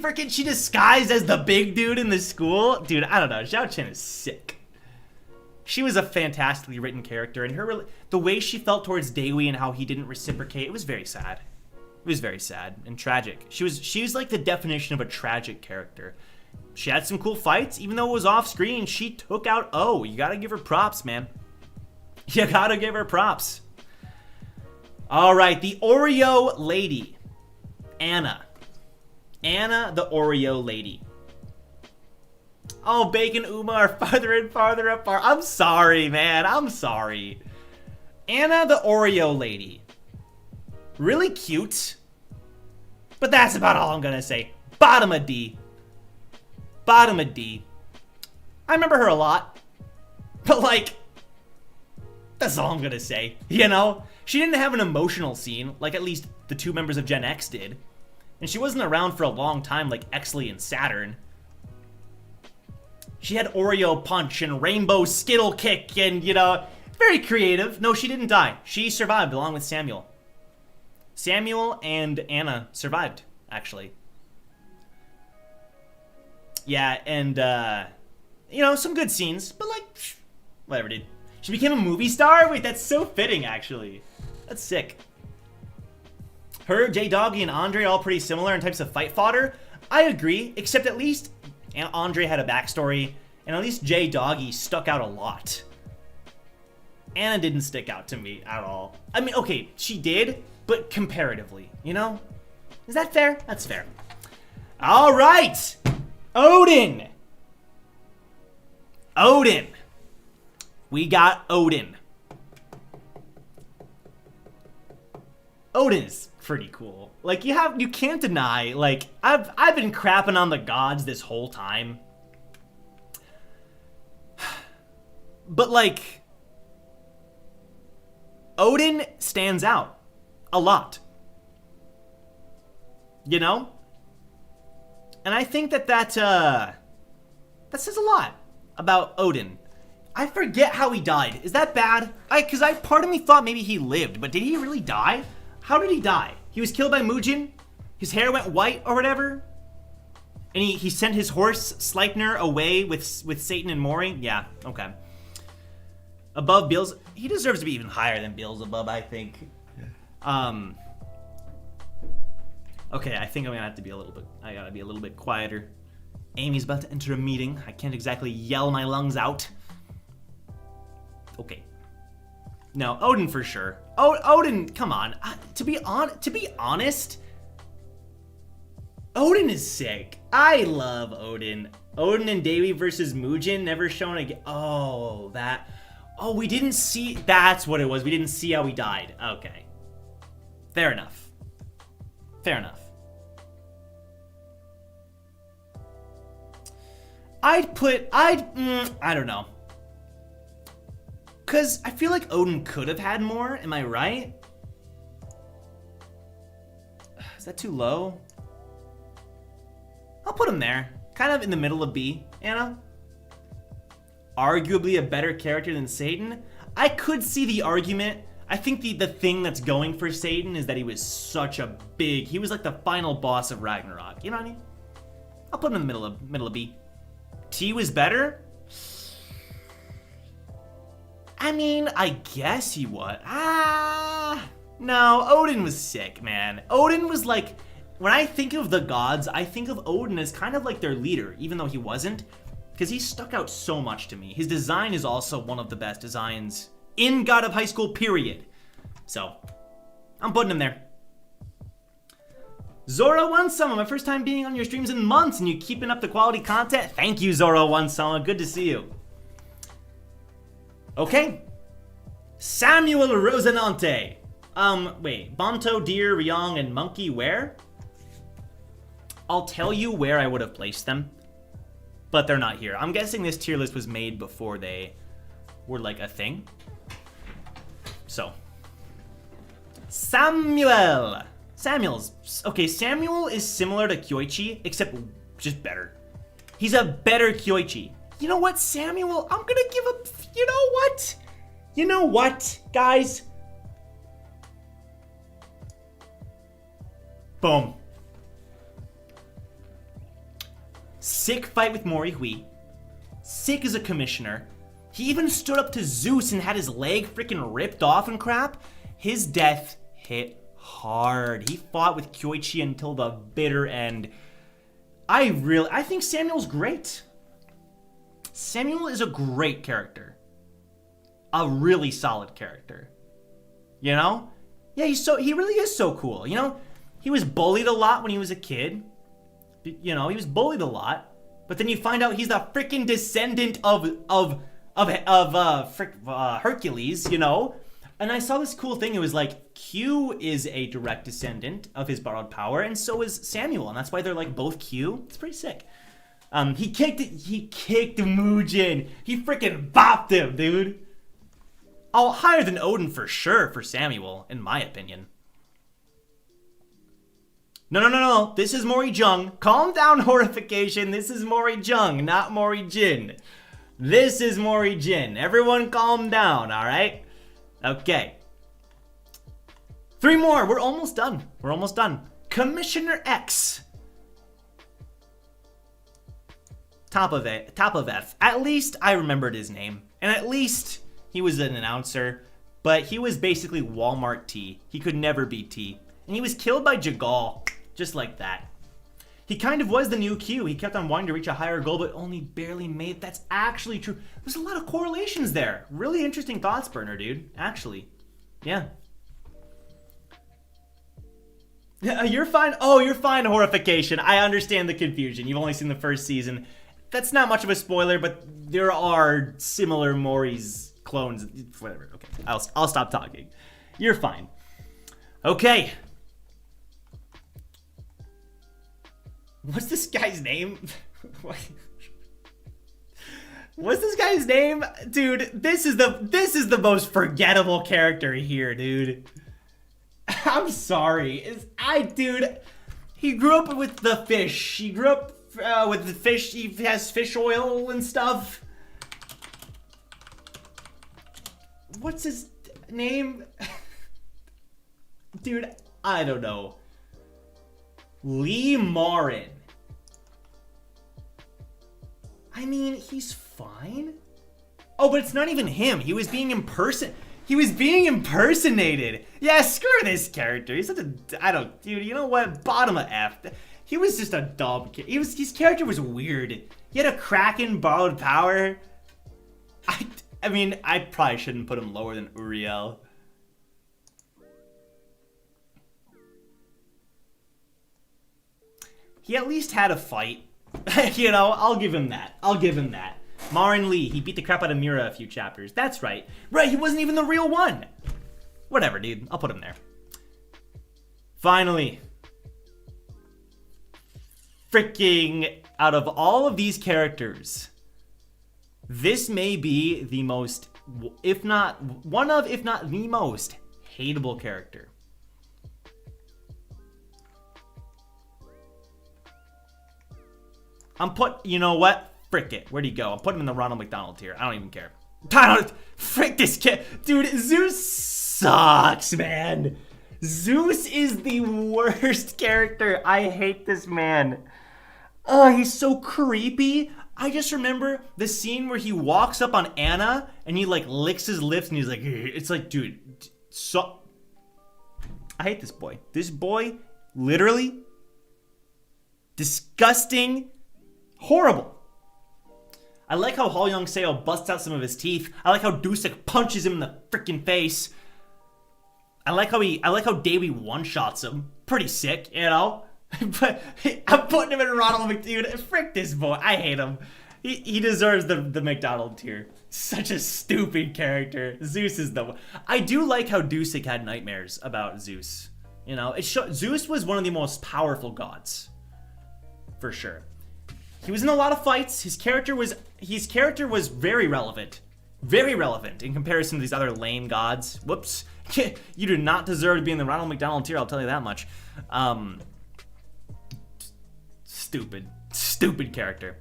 disguised as the big dude in the school? Dude, I don't know. Zhao Chen is sick. She was a fantastically written character, and the way she felt towards Daewi and how he didn't reciprocate, it was very sad. It was very sad and tragic. She was like the definition of a tragic character. She had some cool fights, even though it was off screen. She took out O. You gotta give her props, man. You gotta give her props. All right, the Oreo lady, Anna. Anna, the Oreo lady. Oh, Bacon Uma are farther and farther apart. I'm sorry, man. I'm sorry. Anna, the Oreo lady. Really cute. But that's about all I'm gonna say. Bottom of D. Bottom of D. I remember her a lot. But, like, that's all I'm gonna say. You know? She didn't have an emotional scene, like at least the two members of Gen X did. And she wasn't around for a long time like Exley and Saturn. She had Oreo Punch and Rainbow Skittle Kick and, you know, Very creative. No, she didn't die. She survived along with Samuel. Samuel and Anna survived, actually. Yeah, and, you know, some good scenes, but, like, whatever, dude. She became a movie star? Wait, that's so fitting, actually. That's sick. Her, J-Doggy, and Andre are all pretty similar in types of fight fodder. I agree, except at least Andre had a backstory, and at least J-Doggy stuck out a lot. Anna didn't stick out to me at all. I mean, okay, she did, but comparatively, you know? Is that fair? That's fair. All right! Odin! Odin! We got Odin. Odin is pretty cool. Like, you can't deny, like, I've been crapping on the gods this whole time. But, like, Odin stands out a lot. You know? And I think that says a lot about Odin. I forget how he died. Is that bad? Because part of me thought maybe he lived, but did he really die? How did he die? He was killed by Mujin? His hair went white or whatever? And he sent his horse, Sleipnir, away with Satan and Mori? Yeah, okay. Above Beelzebub. He deserves to be even higher than Beelzebub, I think. Yeah. Okay, I think I'm gonna have to be I gotta be a little bit quieter. Amy's about to enter a meeting. I can't exactly yell my lungs out. Okay. No, Odin for sure. Odin, come on. To be honest, Odin is sick. I love Odin. Odin and Daewi versus Mujin, never shown again. Oh, we didn't see. That's what it was. We didn't see how he died. Okay. Fair enough. Fair enough. I don't know. Because I feel like Odin could have had more, am I right? Is that too low? I'll put him there. Kind of in the middle of B, you know? Arguably a better character than Satan. I could see the argument. I think the thing that's going for Satan is that he was he was like the final boss of Ragnarok. You know what I mean? I'll put him in the middle of B. T was better? I mean, I guess he was. No, Odin was sick, man. Odin was like, when I think of the gods, I think of Odin as kind of like their leader, even though he wasn't, because he stuck out so much to me. His design is also one of the best designs in God of Highschool, period. So, I'm putting him there. Zoro OneSama, my first time being on your streams in months, and you keeping up the quality content. Thank you, Zoro OneSama. Good to see you. Okay. Samuel Rosinante. Wait. Bonto, Deer, Ryong, and Monkey where? I'll tell you where I would have placed them, but they're not here. I'm guessing this tier list was made before they were like a thing. So. Samuel is similar to Kyoichi, except just better. He's a better Kyoichi. You know what, Samuel? I'm gonna give up. You know what? You know what, guys? Boom. Sick fight with Mori Hui. Sick as a commissioner. He even stood up to Zeus and had his leg freaking ripped off and crap. His death hit hard. He fought with Kyoichi until the bitter end. I think Samuel's great. Samuel is a great character. A really solid character. You know? Yeah, he really is so cool. You know, he was bullied a lot when he was a kid. You know, he was bullied a lot. But then you find out he's the freaking descendant of Hercules, you know? And I saw this cool thing. It was like, Q is a direct descendant of his borrowed power, and so is Samuel. And that's why they're like both Q. It's pretty sick. He kicked Mujin. He freaking bopped him, dude. Oh, higher than Odin for sure for Samuel, in my opinion. No. This is Mori Jin. Calm down, horrification. This is Mori Jin, not Mori Jin. This is Mori Jin. Everyone calm down, alright? Okay. 3 more. We're almost done. We're almost done. Commissioner X. Top of F. At least I remembered his name. And at least he was an announcer. But he was basically Walmart T. He could never be T. And he was killed by Jagal. Just like that. He kind of was the new Q. He kept on wanting to reach a higher goal, but only barely made it. That's actually true. There's a lot of correlations there. Really interesting thoughts, Burner, dude. Actually. Yeah. You're fine. Oh, you're fine, Horrification. I understand the confusion. You've only seen the first season. That's not much of a spoiler, but there are similar Mori's clones. Whatever. Okay. I'll stop talking. You're fine. Okay. What's this guy's name? What's this guy's name? Dude, this is the most forgettable character here, dude. I'm sorry. Dude, he grew up with the fish. He grew up with the fish. He has fish oil and stuff. What's his name? Dude, I don't know. Lee Marin. I mean, he's fine. Oh, but it's not even him. He was being impersonated. Yeah, screw this character. He's such a, dude, you know what? Bottom of F. He was just a dumb kid. His character was weird. He had a Kraken borrowed power. I mean, I probably shouldn't put him lower than Uriel. He at least had a fight. You know, I'll give him that. Marin Lee, he beat the crap out of Mira a few chapters. That's right. Right, he wasn't even the real one. Whatever, dude. I'll put him there. Finally. Freaking, out of all of these characters, this may be the most, if not the most hateable character. You know what? Frick it. Where'd he go? I'm putting him in the Ronald McDonald tier. I don't even care. Frick this kid. Dude, Zeus sucks, man. Zeus is the worst character. I hate this man. Oh, he's so creepy. I just remember the scene where he walks up on Anna and he like licks his lips and he's like, it's like, dude, so. I hate this boy. This boy, literally, disgusting. Horrible. I like how Hall Young Seo busts out some of his teeth. I like how Dusek punches him in the freaking face. I like how Daewi one-shots him. Pretty sick, you know? But I'm putting him in Ronald McDonald. Frick this boy. I hate him. He deserves the McDonald tier. Such a stupid character. Zeus is the one. I do like how Dusek had nightmares about Zeus. You know, Zeus was one of the most powerful gods. For sure. He was in a lot of fights. His character was very relevant. Very relevant in comparison to these other lame gods. Whoops. You do not deserve to be in the Ronald McDonald tier, I'll tell you that much. Stupid character.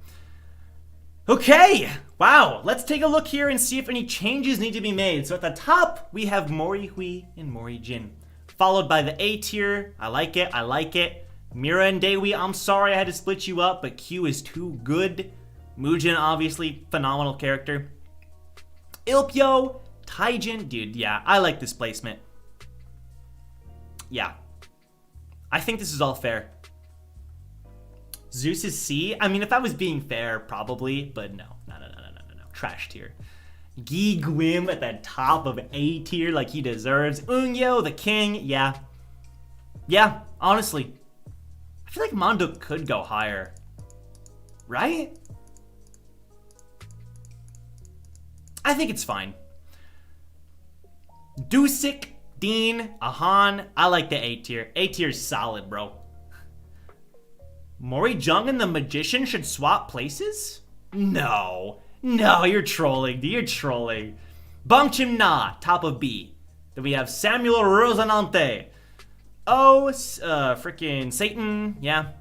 Okay, wow. Let's take a look here and see if any changes need to be made. So at the top, we have Mori Hui and Mori Jin. Followed by the A tier. I like it. Mira and Daewi, I'm sorry I had to split you up, but Q is too good. Mujin, obviously, phenomenal character. Ilpyo, Taijin, dude, yeah, I like this placement. Yeah. I think this is all fair. Zeus is C. I mean, if I was being fair, probably, but no. Trash tier. Gi Gwim at the top of A tier like he deserves. Eunyo, the king, yeah. Yeah, honestly. I feel like Monduk could go higher. Right? I think it's fine. Dusik, Dean, Ahan. I like the A tier. A tier is solid, bro. Mori Jung and the Magician should swap places? No, you're trolling. Bangchim Na, top of B. Then we have Samuel Rosanante. Oh, freaking Satan, yeah.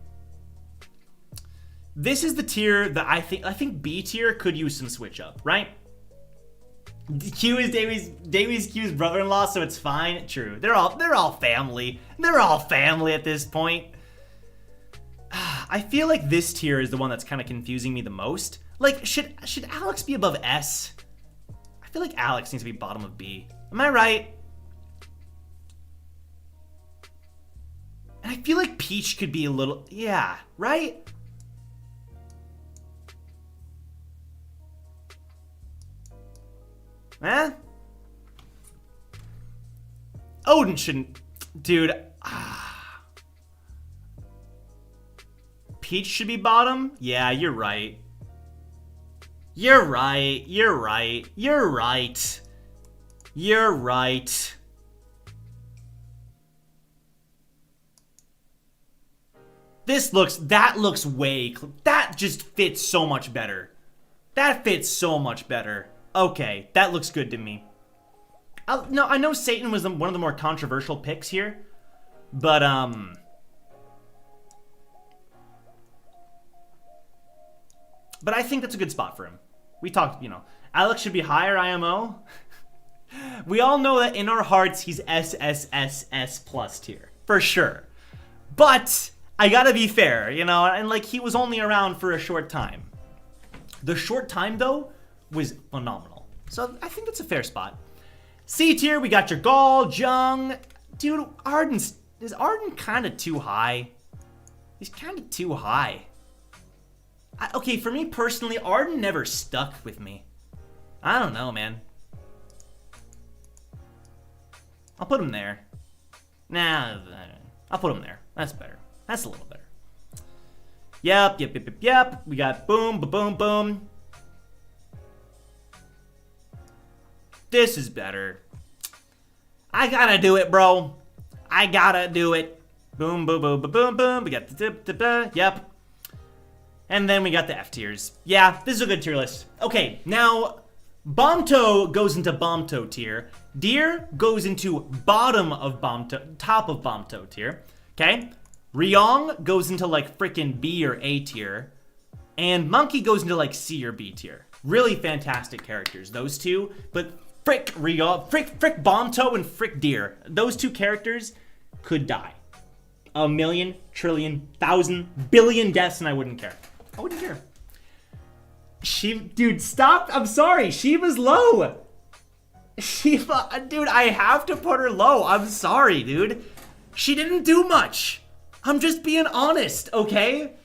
this is the tier that I think B tier could use some switch up, right? Q is Daewi's Q's brother-in-law, so it's fine. True. They're all family. They're all family at this point. I feel like this tier is the one that's kind of confusing me the most. Like, should Alex be above S? I feel like Alex needs to be bottom of B. Am I right? And I feel like Peach could be a little, yeah, right? Eh? Odin shouldn't, dude. Peach should be bottom? Yeah, you're right. You're right. You're right. You're right. You're right. That looks way, that just fits so much better. That fits so much better. Okay, that looks good to me. No, I know Satan was one of the more controversial picks here, but I think that's a good spot for him. We talked, Alex should be higher IMO. We all know that in our hearts, he's SSSS plus tier, for sure. But I gotta be fair, and like he was only around for a short time. The short time, though, was phenomenal. So I think that's a fair spot. C tier, we got your Gall, Jung. Dude, is Arden kind of too high? He's kind of too high. Okay, for me personally, Arden never stuck with me. I don't know, man. I'll put him there. Nah, I'll put him there. That's better. That's a little better. Yep. We got boom, boom, boom. This is better. I gotta do it, bro. I gotta do it. Boom, boom, boom, boom, boom. We got the yep. And then we got the F tiers. Yeah, this is a good tier list. Okay, now Bombto goes into Bombto tier. Deer goes into bottom of Bombto, top of Bombto tier. Okay? Ryong goes into like freaking B or A tier. And Monkey goes into like C or B tier. Really fantastic characters, those two. But frick Ryong, frick Bombto and frick Deer. Those two characters could die. 1,000,000, trillion, 1,000, billion deaths and I wouldn't care. I wouldn't care. Dude, stop. I'm sorry. Shiva's low. Shiva, dude, I have to put her low. I'm sorry, dude. She didn't do much. I'm just being honest, okay?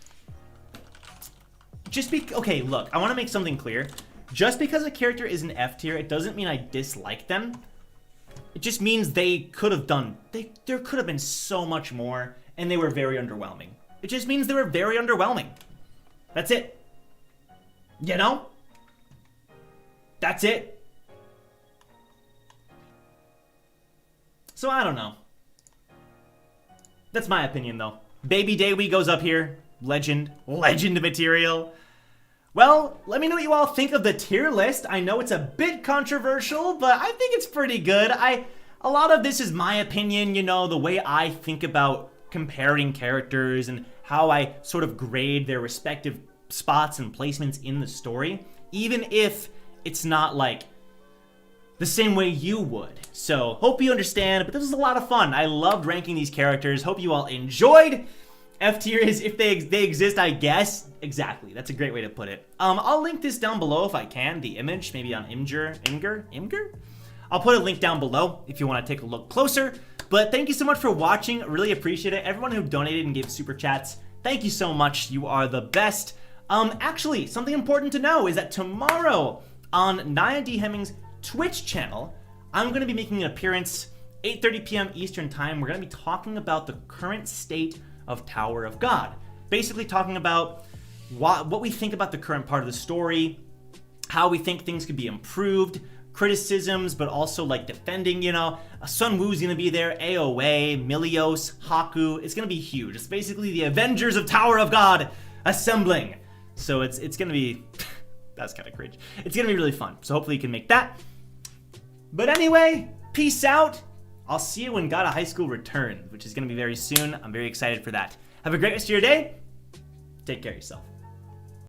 Okay, look, I want to make something clear. Just because a character is an F tier, it doesn't mean I dislike them. It just means they could have done, there could have been so much more, and they were very underwhelming. It just means they were very underwhelming. That's it. That's it. So I don't know. That's my opinion, though. Baby Daewi goes up here. Legend material. Well, let me know what you all think of the tier list. I know it's a bit controversial, but I think it's pretty good. A lot of this is my opinion, the way I think about comparing characters and how I sort of grade their respective spots and placements in the story, even if it's not like the same way you would. So hope you understand, but this was a lot of fun. I loved ranking these characters. Hope you all enjoyed. F tier is if they exist, I guess. Exactly. That's a great way to put it. I'll link this down below if I can, the image, maybe on Imgur? I'll put a link down below if you want to take a look closer. But thank you so much for watching. Really appreciate it. Everyone who donated and gave super chats, thank you so much. You are the best. Actually, something important to know is that tomorrow on Nia D. Hemming's Twitch channel, I'm going to be making an appearance 8:30 p.m. Eastern Time. We're going to be talking about the current state of Tower of God. Basically talking about what we think about the current part of the story, how we think things could be improved, criticisms, but also like defending, Sun Wu's going to be there, AOA, Milios, Haku. It's going to be huge. It's basically the Avengers of Tower of God assembling. So it's going to be, that's kind of cringe. It's going to be really fun. So hopefully you can make that. But anyway, peace out. I'll see you when God of Highschool returns, which is going to be very soon. I'm very excited for that. Have a great rest of your day. Take care of yourself.